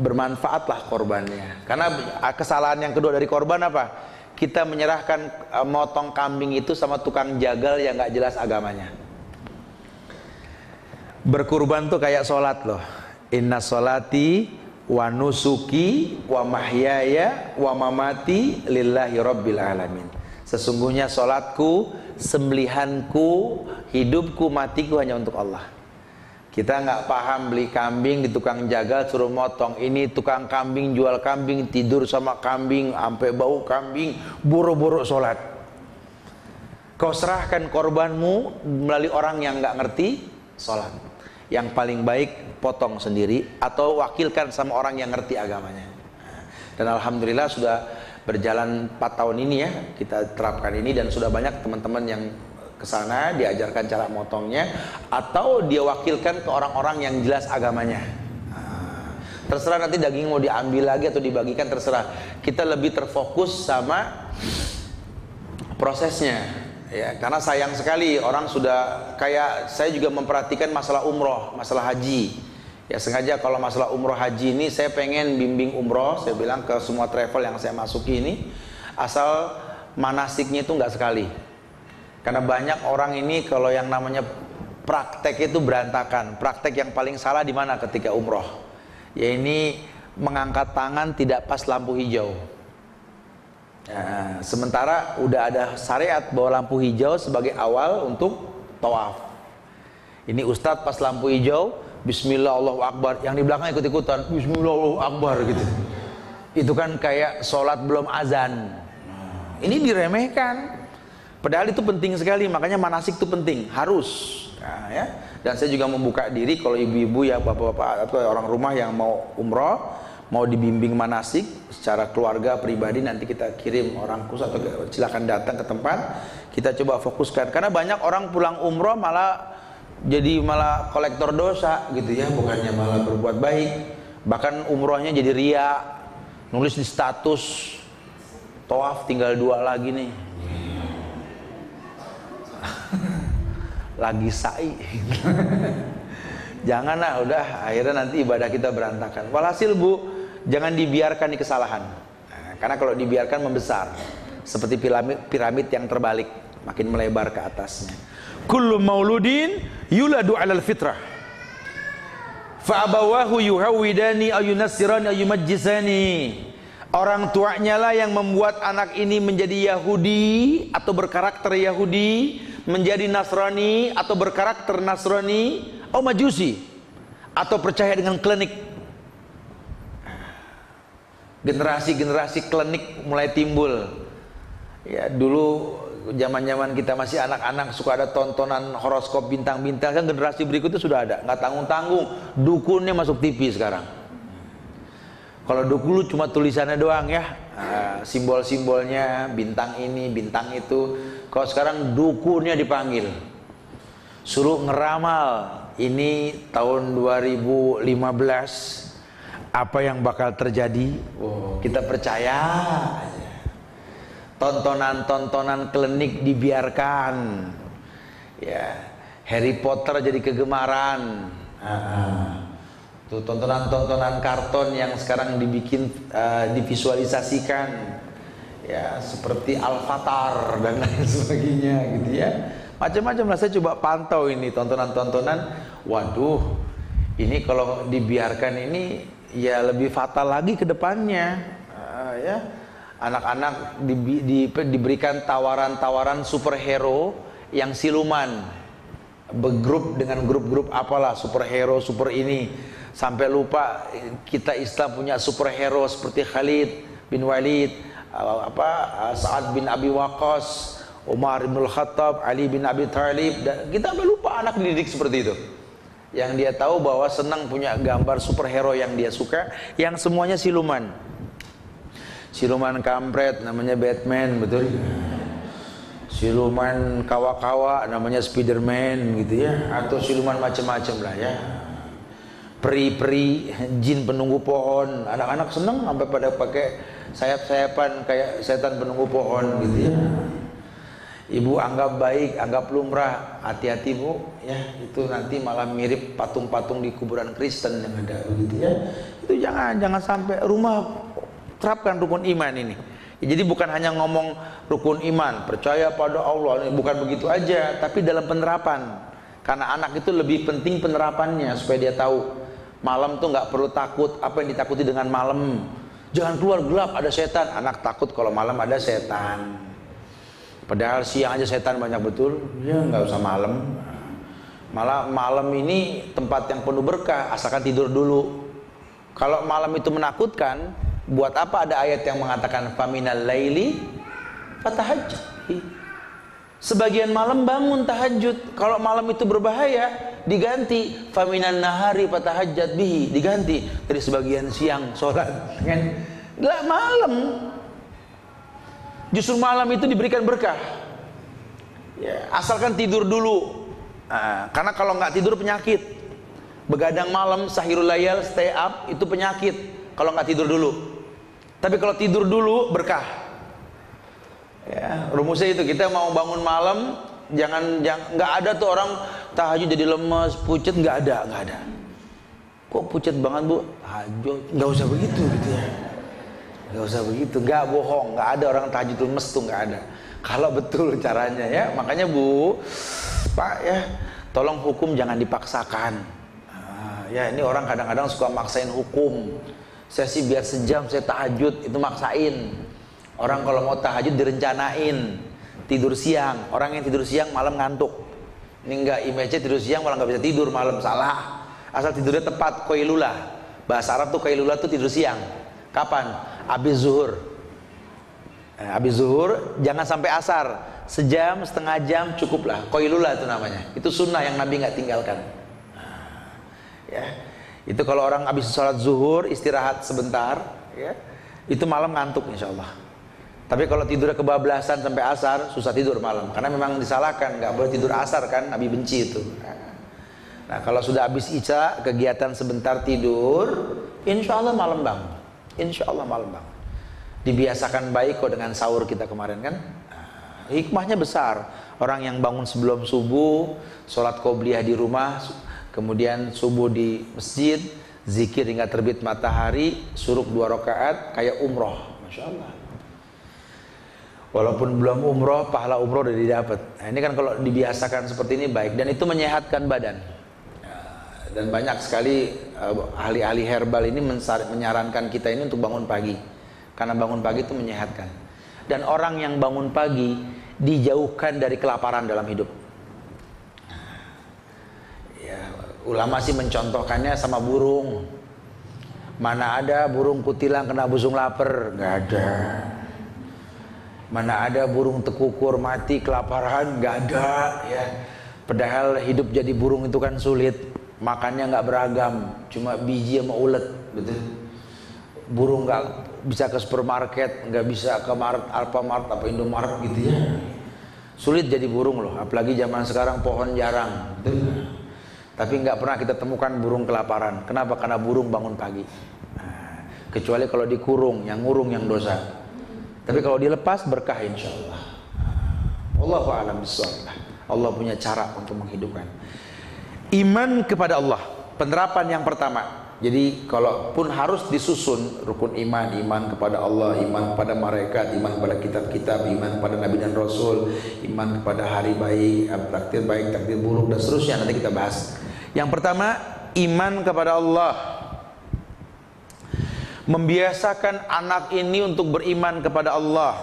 A: bermanfaat lah korbannya. Karena kesalahan yang kedua dari korban apa? kita menyerahkan motong kambing itu sama tukang jagal yang nggak jelas agamanya. Berkurban tuh kayak sholat loh. Inna sholati wa nusuki wa mahyaya wa mamati lillahi rabbil alamin. Sesungguhnya sholatku, sembelihanku, hidupku, matiku hanya untuk Allah. Kita nggak paham beli kambing di tukang jagal suruh motong. Ini tukang kambing jual kambing, tidur sama kambing sampai bau kambing, buru-buru sholat. Kau serahkan korbanmu melalui orang yang nggak ngerti sholat. Yang paling baik potong sendiri atau wakilkan sama orang yang ngerti agamanya. Dan alhamdulillah sudah berjalan 4 tahun ini ya, kita terapkan ini dan sudah banyak teman-teman yang kesana diajarkan cara motongnya atau dia wakilkan ke orang-orang yang jelas agamanya. Terserah nanti daging mau diambil lagi atau dibagikan, terserah. Kita lebih terfokus sama prosesnya ya, karena sayang sekali orang sudah kayak saya juga memperhatikan masalah umroh, masalah haji ya. Sengaja kalau masalah umroh haji ini saya pengen bimbing umroh, saya bilang ke semua travel yang saya masuki ini, asal manasiknya itu nggak sekali. Karena banyak orang ini kalau yang namanya praktek itu berantakan. Praktek yang paling salah di mana ketika umroh? Ya ini mengangkat tangan tidak pas lampu hijau. Nah, sementara udah ada syariat bahwa lampu hijau sebagai awal untuk tawaf. Ini ustadz pas lampu hijau, Bismillah Allahu Akbar. Yang di belakang ikut-ikutan, Bismillah Allahu Akbar gitu. Itu kan kayak sholat belum azan. Ini diremehkan. Padahal itu penting sekali, makanya manasik itu penting, harus. Nah, ya. Dan saya juga membuka diri kalau ibu-ibu ya, bapak-bapak atau orang rumah yang mau umroh, mau dibimbing manasik secara keluarga pribadi, nanti kita kirim orang khusus atau silakan datang ke tempat, kita coba fokuskan. Karena banyak orang pulang umroh malah kolektor dosa gitu ya, bukannya malah berbuat baik. Bahkan umrohnya jadi ria, nulis di status, tawaf tinggal 2 lagi nih. Lagi sa'i. Janganlah, udah akhirnya nanti ibadah kita berantakan. Walhasil Bu, jangan dibiarkan di kesalahan. Nah, karena kalau dibiarkan membesar, seperti piramid yang terbalik, makin melebar ke atasnya. Kullu mauludin yuladu 'alal fitrah. Fa abawahu yuhawidani aw yunassirani aw yumajjisani. Orang tuanya lah yang membuat anak ini menjadi Yahudi atau berkarakter Yahudi, menjadi Nasrani atau berkarakter Nasrani, atau Majusi, atau percaya dengan klinik. Generasi-generasi klinik mulai timbul. Ya dulu zaman-zaman kita masih anak-anak suka ada tontonan horoskop bintang-bintang, kan generasi berikutnya sudah ada, nggak tanggung-tanggung, dukunnya masuk TV sekarang. Kalau dulu cuma tulisannya doang ya, simbol-simbolnya, bintang ini, bintang itu. Kalau sekarang dukunnya dipanggil, suruh ngeramal, ini tahun 2015 apa yang bakal terjadi. Oh, kita percaya aja. Tontonan-tontonan klinik dibiarkan ya, Harry Potter jadi kegemaran. Tuh tontonan-tontonan karton yang sekarang dibikin, divisualisasikan ya, seperti Al-Fatar dan lain sebagainya gitu ya. Macam-macam lah, saya coba pantau ini tontonan-tontonan. Waduh, ini kalau dibiarkan ini ya lebih fatal lagi ke depannya. Ya, anak-anak diberikan tawaran-tawaran superhero yang siluman, bergrup dengan grup-grup apalah, superhero, super ini. Sampai lupa kita Islam punya superhero seperti Khalid bin Walid, Sa'ad bin Abi Waqqas, Umar bin Khattab, Ali bin Abi Thalib. Dan kita sampai lupa anak dididik seperti itu. Yang dia tahu bahwa senang punya gambar superhero yang dia suka, yang semuanya siluman. Siluman kampret namanya Batman, betul. Siluman kawa-kawa namanya Spiderman gitu ya, atau siluman macam-macam lah ya. Peri-peri, jin penunggu pohon, anak-anak seneng sampai pada pakai sayap-sayapan kayak setan penunggu pohon gitu ya. Ibu anggap baik, anggap lumrah, hati-hati Bu ya, itu nanti malah mirip patung-patung di kuburan Kristen yang ada gitu ya. Itu jangan sampai. Rumah terapkan rukun iman ini. Jadi bukan hanya ngomong rukun iman, percaya pada Allah, bukan begitu aja, tapi dalam penerapan. Karena anak itu lebih penting penerapannya, supaya dia tahu malam tuh nggak perlu takut. Apa yang ditakuti dengan malam? Jangan keluar gelap, ada setan. Anak takut kalau malam ada setan. Padahal siang aja setan banyak betul. Ya nggak usah malam. Malah malam ini tempat yang penuh berkah, asalkan tidur dulu. Kalau malam itu menakutkan, buat apa ada ayat yang mengatakan faminal laili fatahajjad? Sebagian malam bangun tahajud. Kalau malam itu berbahaya, diganti faminan nahari fatahajjad bihi, diganti dari sebagian siang sholat. Kan? Nggak malam. Justru malam itu diberikan berkah. Ya, asalkan tidur dulu. Nah, karena kalau nggak tidur penyakit. Begadang malam, sahirul layal, stay up, itu penyakit kalau nggak tidur dulu. Tapi kalau tidur dulu berkah. Ya, rumusnya itu, kita mau bangun malam, jangan nggak ada tuh orang tahajud jadi lemes, pucet, nggak ada. Kok pucet banget bu? Tahajud, nggak usah begitu gitu ya. Nggak usah begitu, nggak bohong, nggak ada orang tahajud lemes tuh, nggak ada. Kalau betul caranya ya, makanya bu, pak ya, tolong hukum jangan dipaksakan. Ya ini orang kadang-kadang suka maksain hukum. Saya sih biar sejam saya tahajud, itu maksain. Orang kalau mau tahajud direncanain. Tidur siang, orang yang tidur siang malam ngantuk. Ini enggak, image tidur siang malah nggak bisa tidur malam, salah. Asal tidurnya tepat, qailulah. Bahasa Arab tuh qailulah tuh tidur siang. Kapan? Habis zuhur. Habis zuhur jangan sampai asar. Sejam, setengah jam cukuplah. Qailulah itu namanya. Itu sunnah yang Nabi nggak tinggalkan. Ya, itu kalau orang habis sholat zuhur istirahat sebentar, ya, itu malam ngantuk insya Allah. Tapi kalau tidurnya kebablasan sampai asar, susah tidur malam, karena memang disalahkan, nggak boleh tidur asar kan, Nabi benci itu. Nah kalau sudah habis isya, kegiatan sebentar tidur, insya Allah malam bangun, insya Allah malam bangun. Dibiasakan baik kok dengan sahur kita kemarin kan. Hikmahnya besar. Orang yang bangun sebelum subuh, sholat qobliyah di rumah, kemudian subuh di masjid, zikir hingga terbit matahari, suruk 2 rakaat, kayak umroh, masya Allah. Walaupun belum umroh, pahala umroh udah didapat. Nah, ini kan kalau dibiasakan seperti ini baik, dan itu menyehatkan badan. Dan banyak sekali ahli-ahli herbal ini menyarankan kita ini untuk bangun pagi, karena bangun pagi itu menyehatkan. Dan orang yang bangun pagi dijauhkan dari kelaparan dalam hidup. Ulama sih mencontohkannya sama burung. Mana ada burung kutilang kena busung lapar? Nggak ada. Mana ada burung tekukur mati kelaparan? Nggak ada. Ya. Padahal hidup jadi burung itu kan sulit. Makannya nggak beragam, cuma biji sama ulet, betul. Burung nggak bisa ke supermarket, nggak bisa ke Alfamart apa Indomaret gitu ya. Sulit jadi burung loh. Apalagi zaman sekarang pohon jarang, betul. Tapi nggak pernah kita temukan burung kelaparan. Kenapa? Karena burung bangun pagi. Kecuali kalau dikurung, yang ngurung yang dosa. Tapi kalau dilepas berkah insya Allah. Allahu a'lam bishawab. Allah punya cara untuk menghidupkan. Iman kepada Allah, penerapan yang pertama. Jadi kalaupun harus disusun rukun iman, iman kepada Allah, iman kepada malaikat, iman kepada kitab-kitab, iman kepada Nabi dan Rasul, iman kepada hari baik, takdir baik, takdir buruk, dan seterusnya, nanti kita bahas. Yang pertama, iman kepada Allah. Membiasakan anak ini untuk beriman kepada Allah.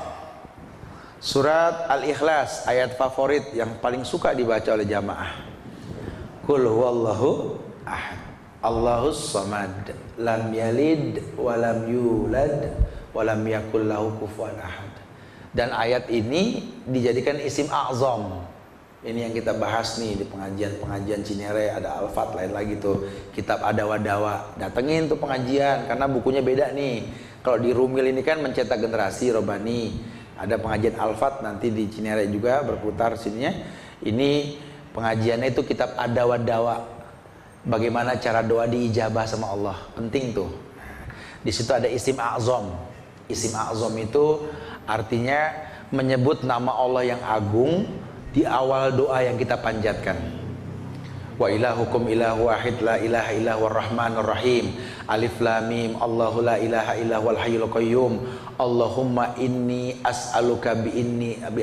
A: Surat Al-Ikhlas, ayat favorit yang paling suka dibaca oleh jamaah. Qul huwallahu ahad, Allahus samad, lam yalid walam yulad walam yakul lahu kufuwan ahad. Dan ayat ini dijadikan isim a'zam. Ini yang kita bahas nih di pengajian Cinere, ada Al-Fat, lain lagi tuh kitab Adawa-dawa. Datengin tuh pengajian karena bukunya beda nih. Kalau di Rumil ini kan mencetak generasi Robani. Ada pengajian Al-Fat nanti di Cinere juga berputar sininya. Ini pengajiannya itu kitab Adawa-dawa. Bagaimana cara doa diijabah sama Allah, penting tuh. Di situ ada isim a'zam. Isim a'zam itu artinya menyebut nama Allah yang agung di awal doa yang kita panjatkan. wa ilahukum ilahu wahid la ilaha illa huwar rahmanur rahim. Alif lam mim, Allahu la ilaha illa huwal hayyul qayyum. Allahumma inni as'aluka bi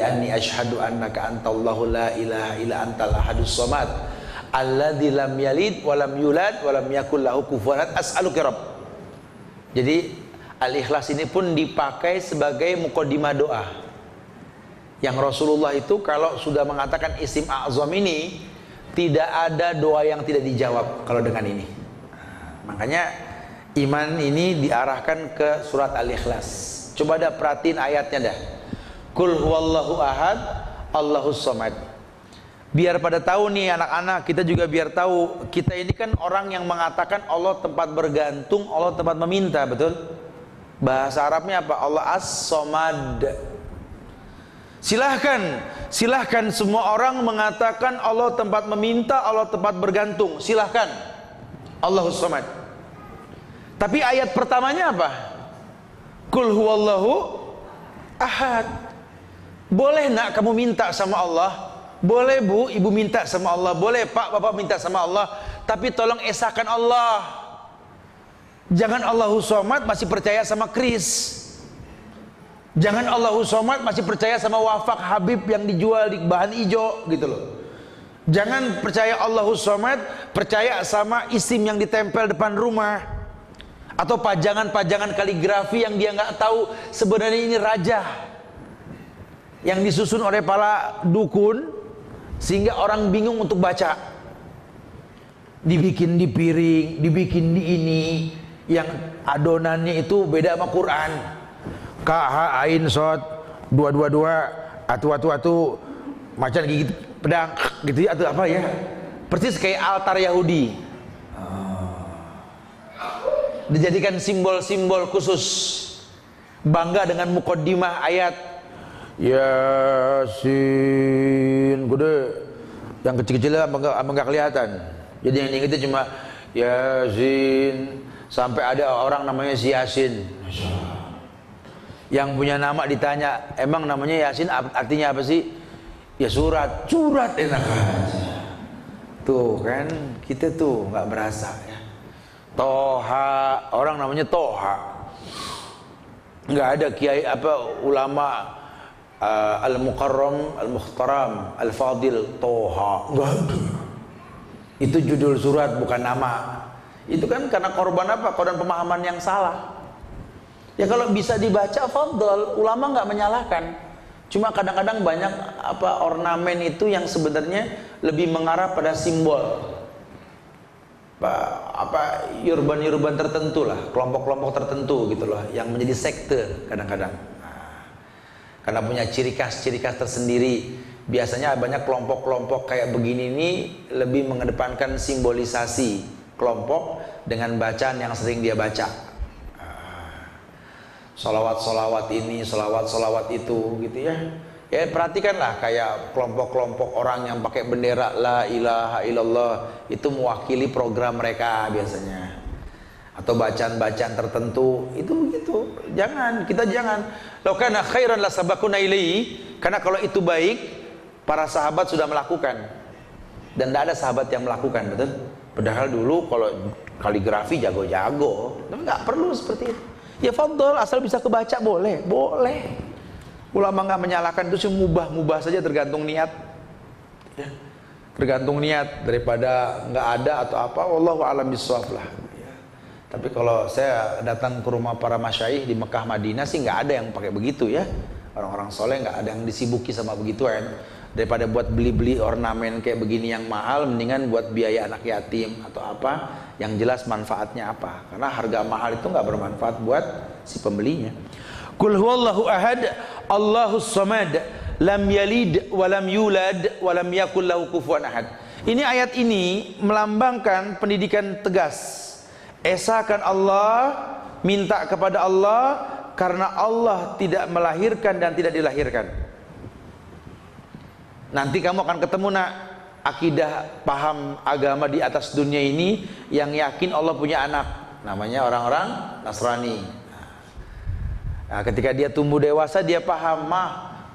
A: anni asyhadu annaka antallahu la ilaha illa antal ahadus samad alladzi lam yalid wa lam yulad wa lam yakul lahu kufuwan ahad as'aluka rabb. Jadi Al-Ikhlas ini pun dipakai sebagai muqaddimah doa. Yang Rasulullah itu kalau sudah mengatakan isim a'zam ini, tidak ada doa yang tidak dijawab kalau dengan ini. Makanya iman ini diarahkan ke surat Al-Ikhlas. Coba dah perhatiin ayatnya dah. Qul huwallahu ahad, Allahus samad. Biar pada tahu nih anak-anak, kita juga biar tahu, kita ini kan orang yang mengatakan Allah tempat bergantung, Allah tempat meminta, betul? Bahasa Arabnya apa? Allah as-samad. Silahkan semua orang mengatakan Allah tempat meminta, Allah tempat bergantung. Silahkan. Allahus samad. Tapi ayat pertamanya apa? Qul huwallahu ahad. Boleh nak kamu minta sama Allah? Boleh bu, ibu minta sama Allah. Boleh pak, bapak minta sama Allah. Tapi tolong esakan Allah. Jangan Allahus samad masih percaya sama kris. Jangan Allahus samad masih percaya sama wafak Habib yang dijual di bahan hijau gitu loh. Jangan percaya Allahus samad percaya sama isim yang ditempel depan rumah, atau pajangan-pajangan kaligrafi yang dia nggak tahu sebenarnya ini raja yang disusun oleh para dukun sehingga orang bingung untuk baca. Dibikin di piring, dibikin di ini, yang adonannya itu beda sama Quran. K-H Ain Sod 222 atu macan gigit pedang gitu ya, atau apa ya, persis kayak altar Yahudi. Dijadikan simbol-simbol khusus. Bangga dengan muqaddimah ayat Yasin gede, yang kecil-kecilnya enggak kelihatan. Jadi yang itu cuma Yasin, sampai ada orang namanya si Yasin. Yang punya nama ditanya, emang namanya Yasin artinya apa sih? Ya surat enak aja. Tuh kan, kita tuh nggak berasa ya. Toha, orang namanya Toha. Nggak ada kiai apa ulama al-mukarram, al-mukhtaram, al-fadil Toha. Nggak ada. Itu judul surat bukan nama. Itu kan karena korban apa? Korban pemahaman yang salah. Ya kalau bisa dibaca fadl, ulama nggak menyalahkan. Cuma kadang-kadang banyak apa ornamen itu yang sebenarnya lebih mengarah pada simbol. Apa urban tertentu lah, kelompok-kelompok tertentu gitu loh, yang menjadi sekte kadang-kadang. Karena punya ciri khas tersendiri. Biasanya banyak kelompok-kelompok kayak begini ini lebih mengedepankan simbolisasi kelompok dengan bacaan yang sering dia baca. Solawat ini, solawat itu gitu ya. Ya perhatikanlah kayak kelompok-kelompok orang yang pakai bendera la ilaha illallah, itu mewakili program mereka biasanya. Atau bacaan-bacaan tertentu, itu begitu. Kita jangan. Law kana khairan la sabaquna ilaihi, karena kalau itu baik, para sahabat sudah melakukan. Dan tidak ada sahabat yang melakukan, betul? Padahal dulu kalau kaligrafi jago-jago, nggak perlu seperti itu. Ya fadl, asal bisa kebaca boleh. Ulama nggak menyalahkan, itu mubah saja, tergantung niat. Ya. Tergantung niat, daripada nggak ada atau apa. Wallahu a'lam bishawab lah. Ya. Tapi kalau saya datang ke rumah para masyayikh di Mekah Madinah sih nggak ada yang pakai begitu ya. Orang-orang soleh nggak ada yang disibuki sama begituan. Daripada buat beli-beli ornamen kayak begini yang mahal, mendingan buat biaya anak yatim atau apa, yang jelas manfaatnya apa. Karena harga mahal itu nggak bermanfaat buat si pembelinya. Qul huwallahu ahad, Allahus samad, lam yalid wa lam yulad wa lam yakul lahu kufuwan ahad. Ini ayat ini melambangkan pendidikan tegas. Esakan Allah, minta kepada Allah, karena Allah tidak melahirkan dan tidak dilahirkan. Nanti kamu akan ketemu nak akidah paham agama di atas dunia ini yang yakin Allah punya anak, namanya orang-orang Nasrani. Nah, ketika dia tumbuh dewasa dia paham,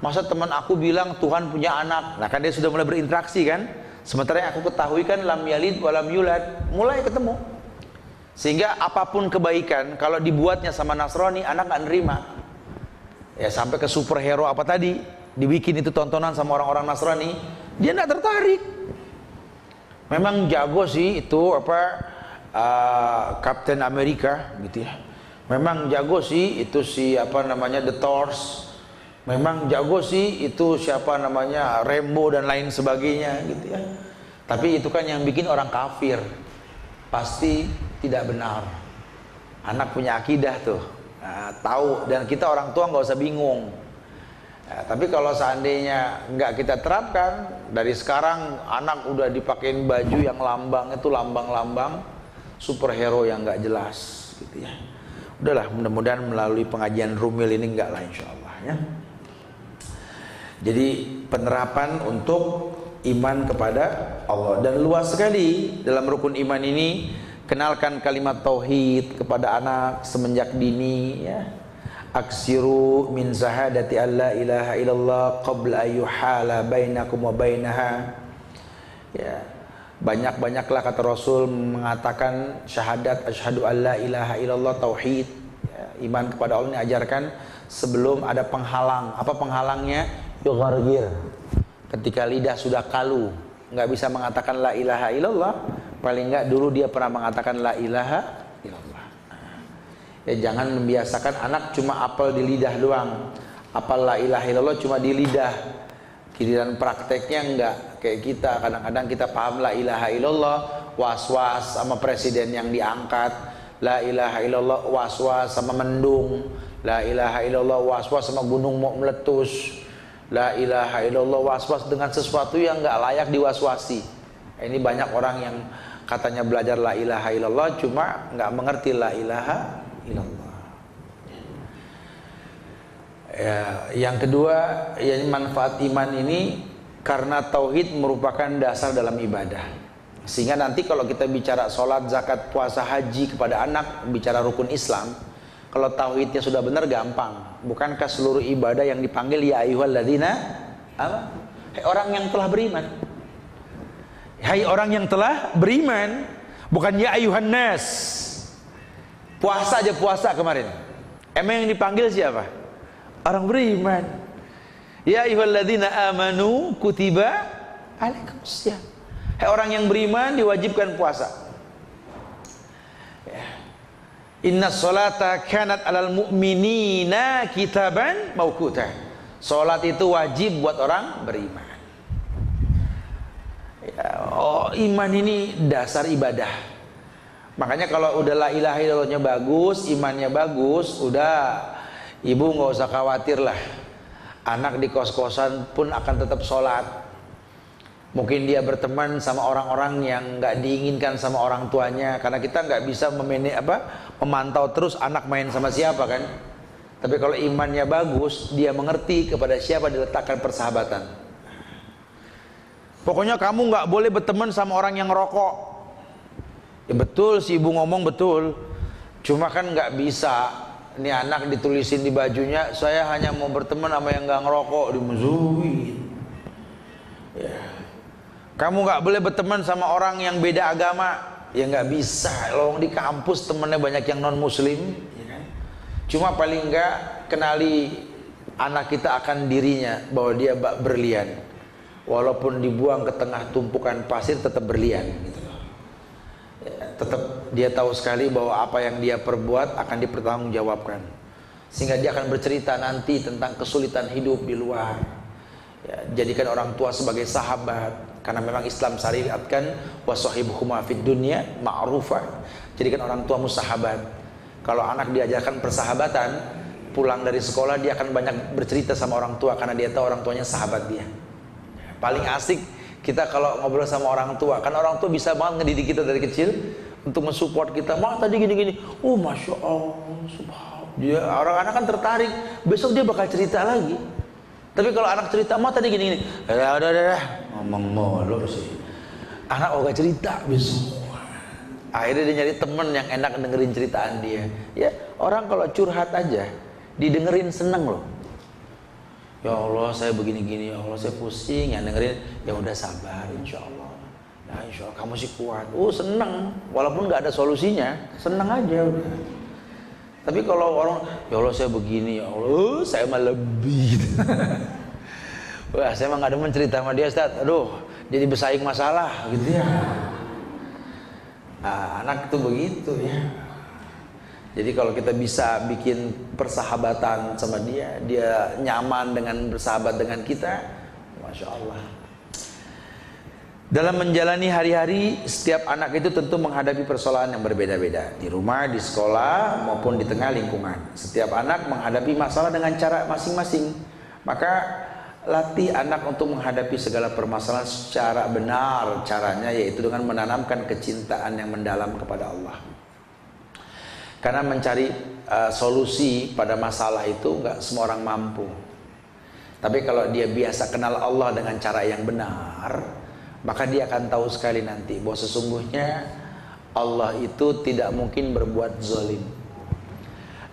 A: masa teman aku bilang Tuhan punya anak. Nah kan dia sudah mulai berinteraksi kan Sementara yang aku ketahui kan lam yalid walam yulad, mulai ketemu. Sehingga apapun kebaikan kalau dibuatnya sama Nasrani, anak nggak nerima. Ya sampai ke superhero apa tadi, dibikin itu tontonan sama orang-orang Nasrani, dia nggak tertarik. Memang jago sih itu apa Captain America gitu ya. Memang jago sih itu si apa namanya The Thors. Memang jago sih itu siapa namanya Rambo dan lain sebagainya gitu ya. Tapi itu kan yang bikin orang kafir. Pasti tidak benar. Anak punya akidah tuh. Nah, tahu, dan kita orang tua nggak usah bingung. Nah, tapi kalau seandainya nggak kita terapkan dari sekarang, anak udah dipakein baju yang lambang itu lambang-lambang superhero yang nggak jelas gitu ya. Udahlah, mudah-mudahan melalui pengajian Rumil ini enggak lah insyaallah ya. Jadi penerapan untuk iman kepada Allah, dan luas sekali dalam rukun iman ini. Kenalkan kalimat tauhid kepada anak semenjak dini ya. Aksiru min zahadati alla ilaha illallah qabla ayyuhala bainakum wa bainaha ya. Banyak-banyaklah kata Rasul mengatakan syahadat asyhadu alla ilaha illallah, tauhid ya. Iman kepada Allah ini ajarkan sebelum ada penghalang. Apa penghalangnya? Yughargir. Ketika lidah sudah kalu, nggak bisa mengatakan la ilaha illallah, paling nggak dulu dia pernah mengatakan la ilaha illallah. Ya jangan membiasakan anak cuma apal di lidah doang. Apal la ilaha illallah cuma di lidah. Giliran prakteknya enggak kayak kita. Kadang-kadang kita paham la ilaha illallah, was-was sama presiden yang diangkat. La ilaha illallah was-was sama mendung. La ilaha illallah was-was sama gunung mau meletus. La ilaha illallah was-was dengan sesuatu yang enggak layak diwaswasi. Ini banyak orang yang katanya belajar la ilaha illallah cuma enggak mengerti la ilaha illallah. Ya, yang kedua, ya, manfaat iman ini karena tauhid merupakan dasar dalam ibadah. Sehingga nanti kalau kita bicara sholat, zakat, puasa, haji kepada anak, bicara rukun Islam, kalau tauhidnya sudah benar gampang. Bukankah seluruh ibadah yang dipanggil ya ayyuhalladzina apa? Hai orang yang telah beriman. Hai orang yang telah beriman, bukan ya ayyuhan nas. Puasa aja puasa kemarin. Emang yang dipanggil siapa? Orang beriman. Ya ayyuhalladzina amanu kutiba alaikumusiyam. Hai orang yang beriman diwajibkan puasa. Ya. Inna sholata kanat alal mu'minina kitaban mauquta. Salat itu wajib buat orang beriman. Ya, oh, iman ini dasar ibadah. Makanya kalau udah la ilaha illallahnya bagus, imannya bagus, udah ibu nggak usah khawatir lah. Anak di kos-kosan pun akan tetap sholat. Mungkin dia berteman sama orang-orang yang nggak diinginkan sama orang tuanya, karena kita nggak bisa memantau terus anak main sama siapa kan. Tapi kalau imannya bagus, dia mengerti kepada siapa diletakkan persahabatan. Pokoknya kamu nggak boleh berteman sama orang yang rokok. Ya betul si ibu ngomong betul. Cuma kan nggak bisa. Ini anak ditulisin di bajunya, saya hanya mau berteman sama yang nggak ngerokok, dimusuhin. Ya. Kamu nggak boleh berteman sama orang yang beda agama, ya nggak bisa. Loh di kampus temennya banyak yang non muslim, ya kan? Cuma paling nggak kenali anak kita akan dirinya bahwa dia berlian, walaupun dibuang ke tengah tumpukan pasir tetap berlian. Gitu. Ya, tetap dia tahu sekali bahwa apa yang dia perbuat akan dipertanggungjawabkan, sehingga dia akan bercerita nanti tentang kesulitan hidup di luar. Ya, jadikan orang tua sebagai sahabat. Karena memang Islam syariatkan wasahibuhuma fid dunya ma'rufah. Jadikan orang tuamu sahabat. Kalau anak diajarkan persahabatan, pulang dari sekolah dia akan banyak bercerita sama orang tua karena dia tahu orang tuanya sahabat dia. Paling asik kita kalau ngobrol sama orang tua, karena orang tua bisa banget ngedidik kita dari kecil untuk mensupport kita. Mak tadi gini-gini, oh masya Allah, subhanallah. Dia orang anak kan tertarik, besok dia bakal cerita lagi. Tapi kalau anak cerita, mak tadi gini-gini, udah, ngomong mulu sih. Anak gak cerita besok. Akhirnya dia nyari temen yang enak dengerin ceritaan dia. Ya orang kalau curhat aja, didengerin seneng loh. Ya Allah saya begini-gini, ya Allah saya pusing, ya dengerin, ya udah sabar insya Allah. Nah, insya Allah kamu sih kuat. Oh seneng, walaupun nggak ada solusinya, seneng aja udah. Tapi kalau orang, ya Allah saya begini, ya Allah saya mah lebih. Wah saya mah nggak demen cerita sama dia Ustaz. Aduh jadi bersaing masalah gitu ya. Nah, anak itu begitu ya. Jadi kalau kita bisa bikin persahabatan sama dia, dia nyaman dengan bersahabat dengan kita, Masya Allah. Dalam menjalani hari-hari, setiap anak itu tentu menghadapi persoalan yang berbeda-beda. Di rumah, di sekolah, maupun di tengah lingkungan. Setiap anak menghadapi masalah dengan cara masing-masing. Maka latih anak untuk menghadapi segala permasalahan secara benar. Caranya yaitu dengan menanamkan kecintaan yang mendalam kepada Allah. Karena mencari solusi pada masalah itu nggak semua orang mampu. Tapi kalau dia biasa kenal Allah dengan cara yang benar, maka dia akan tahu sekali nanti bahwa sesungguhnya Allah itu tidak mungkin berbuat zalim.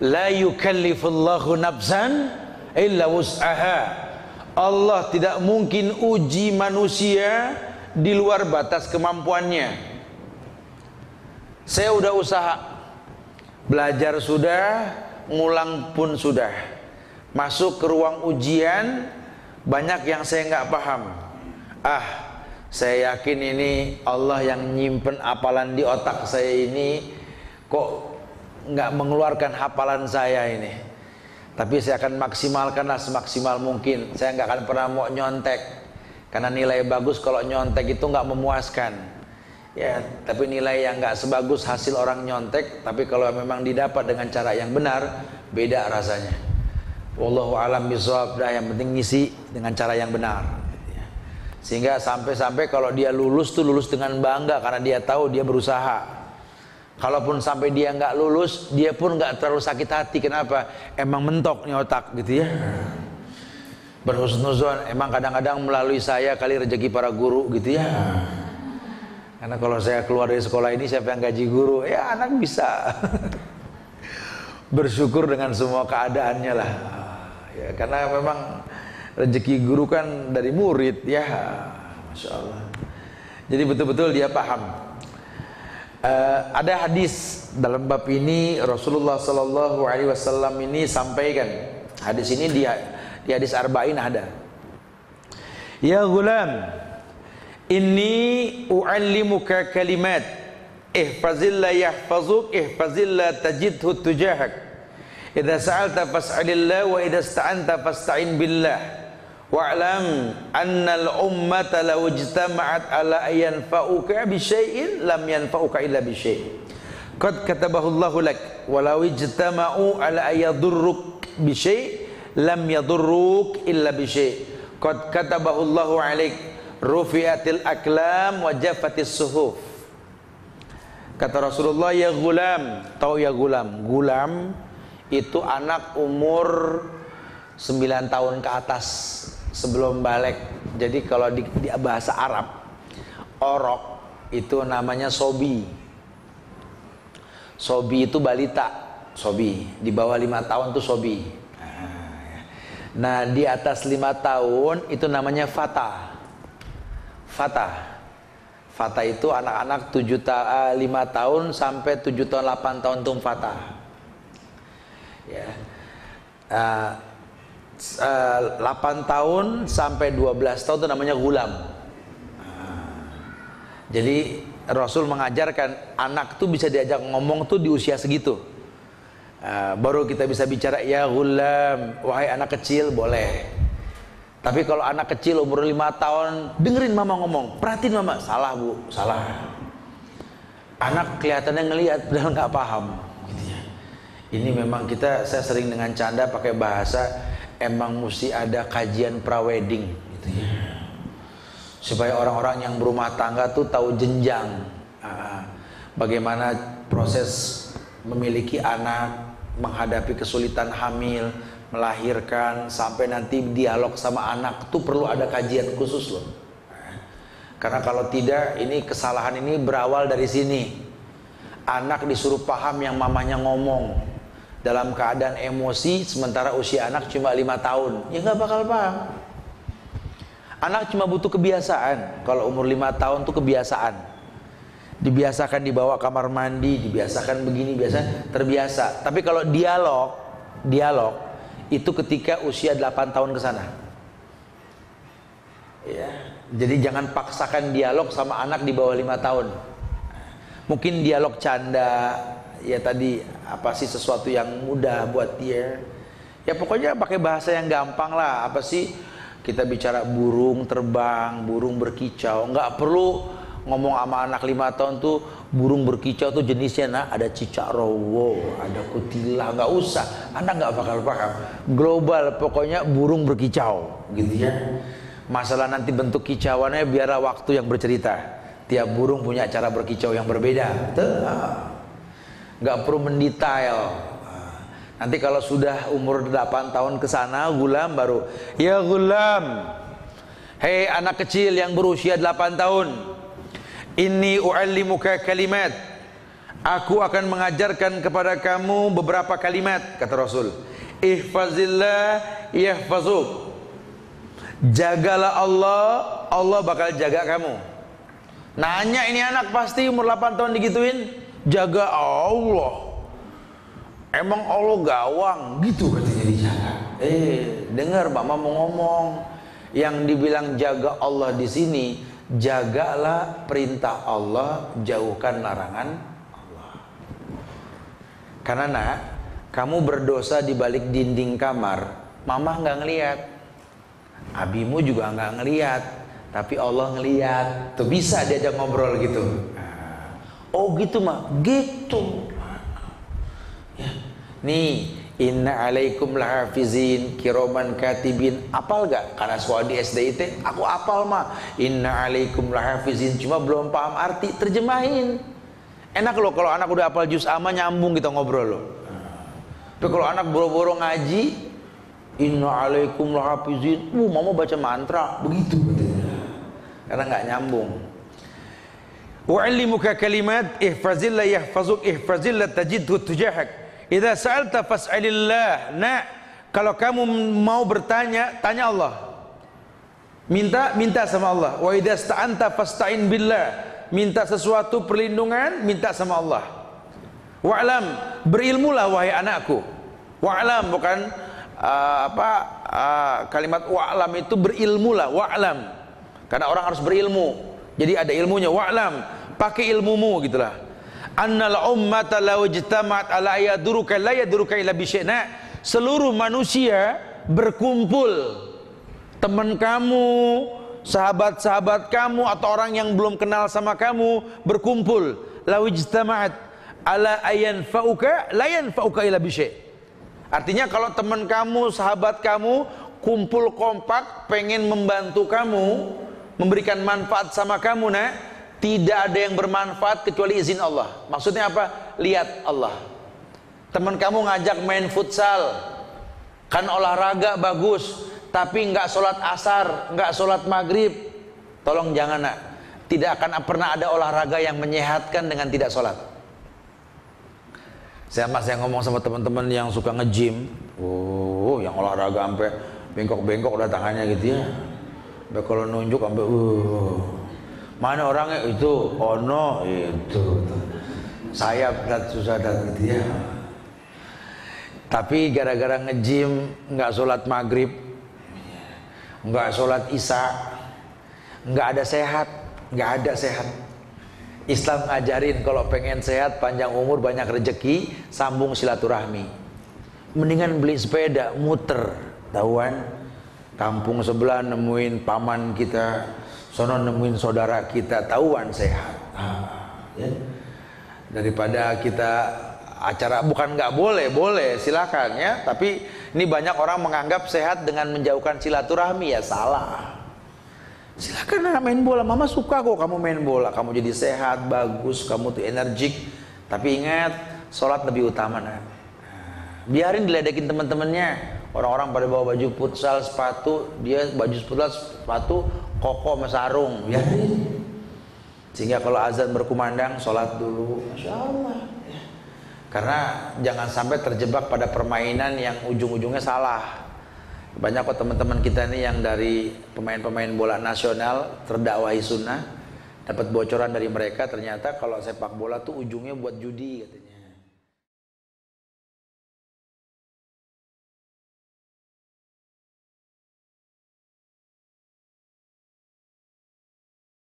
A: La yukallifullahu nafsan illa wus'aha. Allah tidak mungkin uji manusia di luar batas kemampuannya. Saya udah usaha, belajar sudah, ngulang pun sudah. Masuk ke ruang ujian, banyak yang saya nggak paham. Saya yakin ini Allah yang nyimpen hafalan di otak saya ini kok nggak mengeluarkan hafalan saya ini. Tapi saya akan maksimalkanlah semaksimal mungkin. Saya nggak akan pernah mau nyontek, karena nilai bagus kalau nyontek itu nggak memuaskan. Ya, tapi nilai yang nggak sebagus hasil orang nyontek. Tapi kalau memang didapat dengan cara yang benar, beda rasanya. Wallahu a'lam bishawab. Yang penting ngisi dengan cara yang benar. Sehingga sampai-sampai kalau dia lulus tuh lulus dengan bangga karena dia tahu dia berusaha. Kalaupun sampai dia nggak lulus, dia pun nggak terlalu sakit hati. Kenapa? Emang mentok nih otak gitu ya. Berhusnuzon. Emang kadang-kadang melalui saya kali rezeki para guru gitu ya. Karena kalau saya keluar dari sekolah ini siapa yang gaji guru? Ya anak bisa bersyukur dengan semua keadaannya lah. Ya, karena memang rezeki guru kan dari murid ya, Masya Allah. Jadi betul-betul dia paham. Ada hadis dalam bab ini Rasulullah Sallallahu Alaihi Wasallam ini sampaikan. Hadis ini di hadis Arba'in ada. Ya gulam, inni u'allimuka kalimat, ihfazillah yahfazuk, ihfazillah tajidhu tujahak. Idza sa'alta fas'alillah wa idza ista'anta fasta'in billah. Wa'lam annal ummata law ijtama'at ala yanfa'uka bi syai'in lam yanfa'uka illa bi syai'. Qad katabahu Allahu lak wa law ijtama'u ala yadurruk bi syai' lam yadurruk illa bi syai'. Qad katabahu Allahu 'alaik rufi'atil aklam wa jaffatis suhuf. Kata Rasulullah, ya gulam, tahu ya gulam? Gulam itu anak umur 9 tahun ke atas sebelum balik. Jadi kalau di bahasa Arab, orok itu namanya sobi. Sobi itu balita, sobi. Di bawah 5 tahun itu sobi. Nah di atas 5 tahun itu namanya fata. Fata. Fata itu anak-anak 5 tahun sampai 7 tahun 8 tahun itu fata. Ya. 8 tahun sampai 12 tahun itu namanya gulam. Jadi Rasul mengajarkan anak tuh bisa diajak ngomong tuh di usia segitu. Baru kita bisa bicara ya gulam, wahai anak kecil, boleh. Tapi kalau anak kecil umur 5 tahun dengerin mama ngomong, perhatiin mama, salah bu, salah. Anak kelihatannya ngelihat padahal nggak paham gitu ya. Ini memang saya sering dengan canda pakai bahasa, emang mesti ada kajian prawedding gitu ya. Supaya orang-orang yang berumah tangga tuh tahu jenjang bagaimana proses memiliki anak, menghadapi kesulitan hamil, melahirkan, sampai nanti dialog sama anak tuh perlu ada kajian khusus loh. Karena kalau tidak, ini kesalahan ini berawal dari sini. Anak disuruh paham yang mamanya ngomong dalam keadaan emosi, sementara usia anak cuma 5 tahun, ya nggak bakal paham. Anak cuma butuh kebiasaan. Kalau umur 5 tahun tuh kebiasaan. Dibiasakan dibawa kamar mandi, dibiasakan begini, biasa terbiasa. Tapi kalau dialog itu ketika usia 8 tahun ke sana. Ya, jadi jangan paksakan dialog sama anak di bawah 5 tahun. Mungkin dialog canda, ya tadi apa sih sesuatu yang mudah buat dia. Ya pokoknya pakai bahasa yang gampang lah. Apa sih kita bicara burung terbang, burung berkicau. Nggak perlu ngomong sama anak 5 tahun tuh burung berkicau tuh jenisnya ada cicak rowo, ada kutilah. Nggak usah, anak nggak bakal paham. Global pokoknya burung berkicau gitu ya. Masalah nanti bentuk kicauannya biarlah waktu yang bercerita. Tiap burung punya cara berkicau yang berbeda. Nggak perlu mendetail. Nanti kalau sudah umur 8 tahun ke sana, gulam baru, ya gulam, hei anak kecil yang berusia 8 tahun, inni u'allimuka kalimat, aku akan mengajarkan kepada kamu beberapa kalimat, kata Rasul. Ihfazillah yahfazuk, jagalah Allah, Allah bakal jaga kamu. Nanya ini anak pasti umur 8 tahun digituin, jaga Allah. Emang Allah gawang gitu katanya dijaga. Dengar mama mau ngomong. Yang dibilang jaga Allah di sini, jagalah perintah Allah, jauhkan larangan Allah. Karena nak, kamu berdosa di balik dinding kamar, mama nggak ngelihat, abimu juga nggak ngelihat, tapi Allah ngelihat. Tuh bisa diajak ngobrol gitu. Oh gitu mah, gitu. Ya. Nih, inna alaikum lahafizin kiraman katibin. Apal gak? Karena sekolah di SDIT aku apal mah. Inna alaikum lahafizin, cuma belum paham arti, terjemahin. Enak loh kalau anak udah apal juz amma nyambung kita ngobrol loh. Tapi kalau anak boro-boro ngaji, inna alaikum lahafizin, mama baca mantra begitu katanya. Karena nggak nyambung. Wa'allimuka kalimat ihfazillah yahfazuk ihfazillah tajidhu tujahak. Idza sa'alta fas'alillah. Nah, kalau kamu mau bertanya, tanya Allah. Minta sama Allah. Wa idza sta'anta fasta'in billah. Minta sesuatu perlindungan, minta sama Allah. Wa'lam, berilmulah wahai anakku. Wa'lam bukan kalimat wa'lam itu berilmulah, wa'lam. Karena orang harus berilmu. Jadi ada ilmunya, wa'lam, pakai ilmumu gitulah. Annal ummata law ijtama'at ala yaduruka la yaduruka illa bi syai'na. Seluruh manusia berkumpul, teman kamu, sahabat-sahabat kamu atau orang yang belum kenal sama kamu berkumpul, law ijtama'at ala ayanfa'uka la yanfa'uka illa bi syai'. Artinya kalau teman kamu, sahabat kamu kumpul kompak pengen membantu kamu, memberikan manfaat sama kamu, nak, tidak ada yang bermanfaat kecuali izin Allah. Maksudnya apa? Lihat Allah. Teman kamu ngajak main futsal, kan olahraga bagus, tapi nggak sholat asar, nggak sholat maghrib. Tolong jangan, nak. Tidak akan pernah ada olahraga yang menyehatkan dengan tidak sholat. Saya ngomong sama teman-teman yang suka nge-gym, yang olahraga sampai bengkok-bengkok udah tangannya gitu ya. Sampai kalau nunjuk sampai mana orangnya itu, ono itu, saya susah dan gitu ya. Tapi gara-gara nge-gym nggak sholat maghrib, nggak sholat isya, nggak ada sehat. Islam ngajarin kalau pengen sehat, panjang umur, banyak rezeki, sambung silaturahmi. Mendingan beli sepeda, muter, tahuan. Kampung sebelah nemuin paman kita, sono nemuin saudara kita, tahuan sehat. Ya. Daripada kita acara, bukan nggak boleh, boleh silakan ya. Tapi ini banyak orang menganggap sehat dengan menjauhkan silaturahmi, ya salah. Silakan main bola, mama suka kok kamu main bola, kamu jadi sehat, bagus, kamu tuh energik. Tapi ingat, sholat lebih utama. Biarin diledekin teman-temannya. Orang-orang pada bawa baju futsal, sepatu, dia baju futsal, sepatu, koko sama sarung, biarin. Sehingga kalau azan berkumandang, sholat dulu, Masya Allah. Karena jangan sampai terjebak pada permainan yang ujung-ujungnya salah. Banyak kok teman-teman kita nih yang dari pemain-pemain bola nasional terdakwahi sunnah, dapat bocoran dari mereka ternyata kalau sepak bola tuh ujungnya buat judi katanya.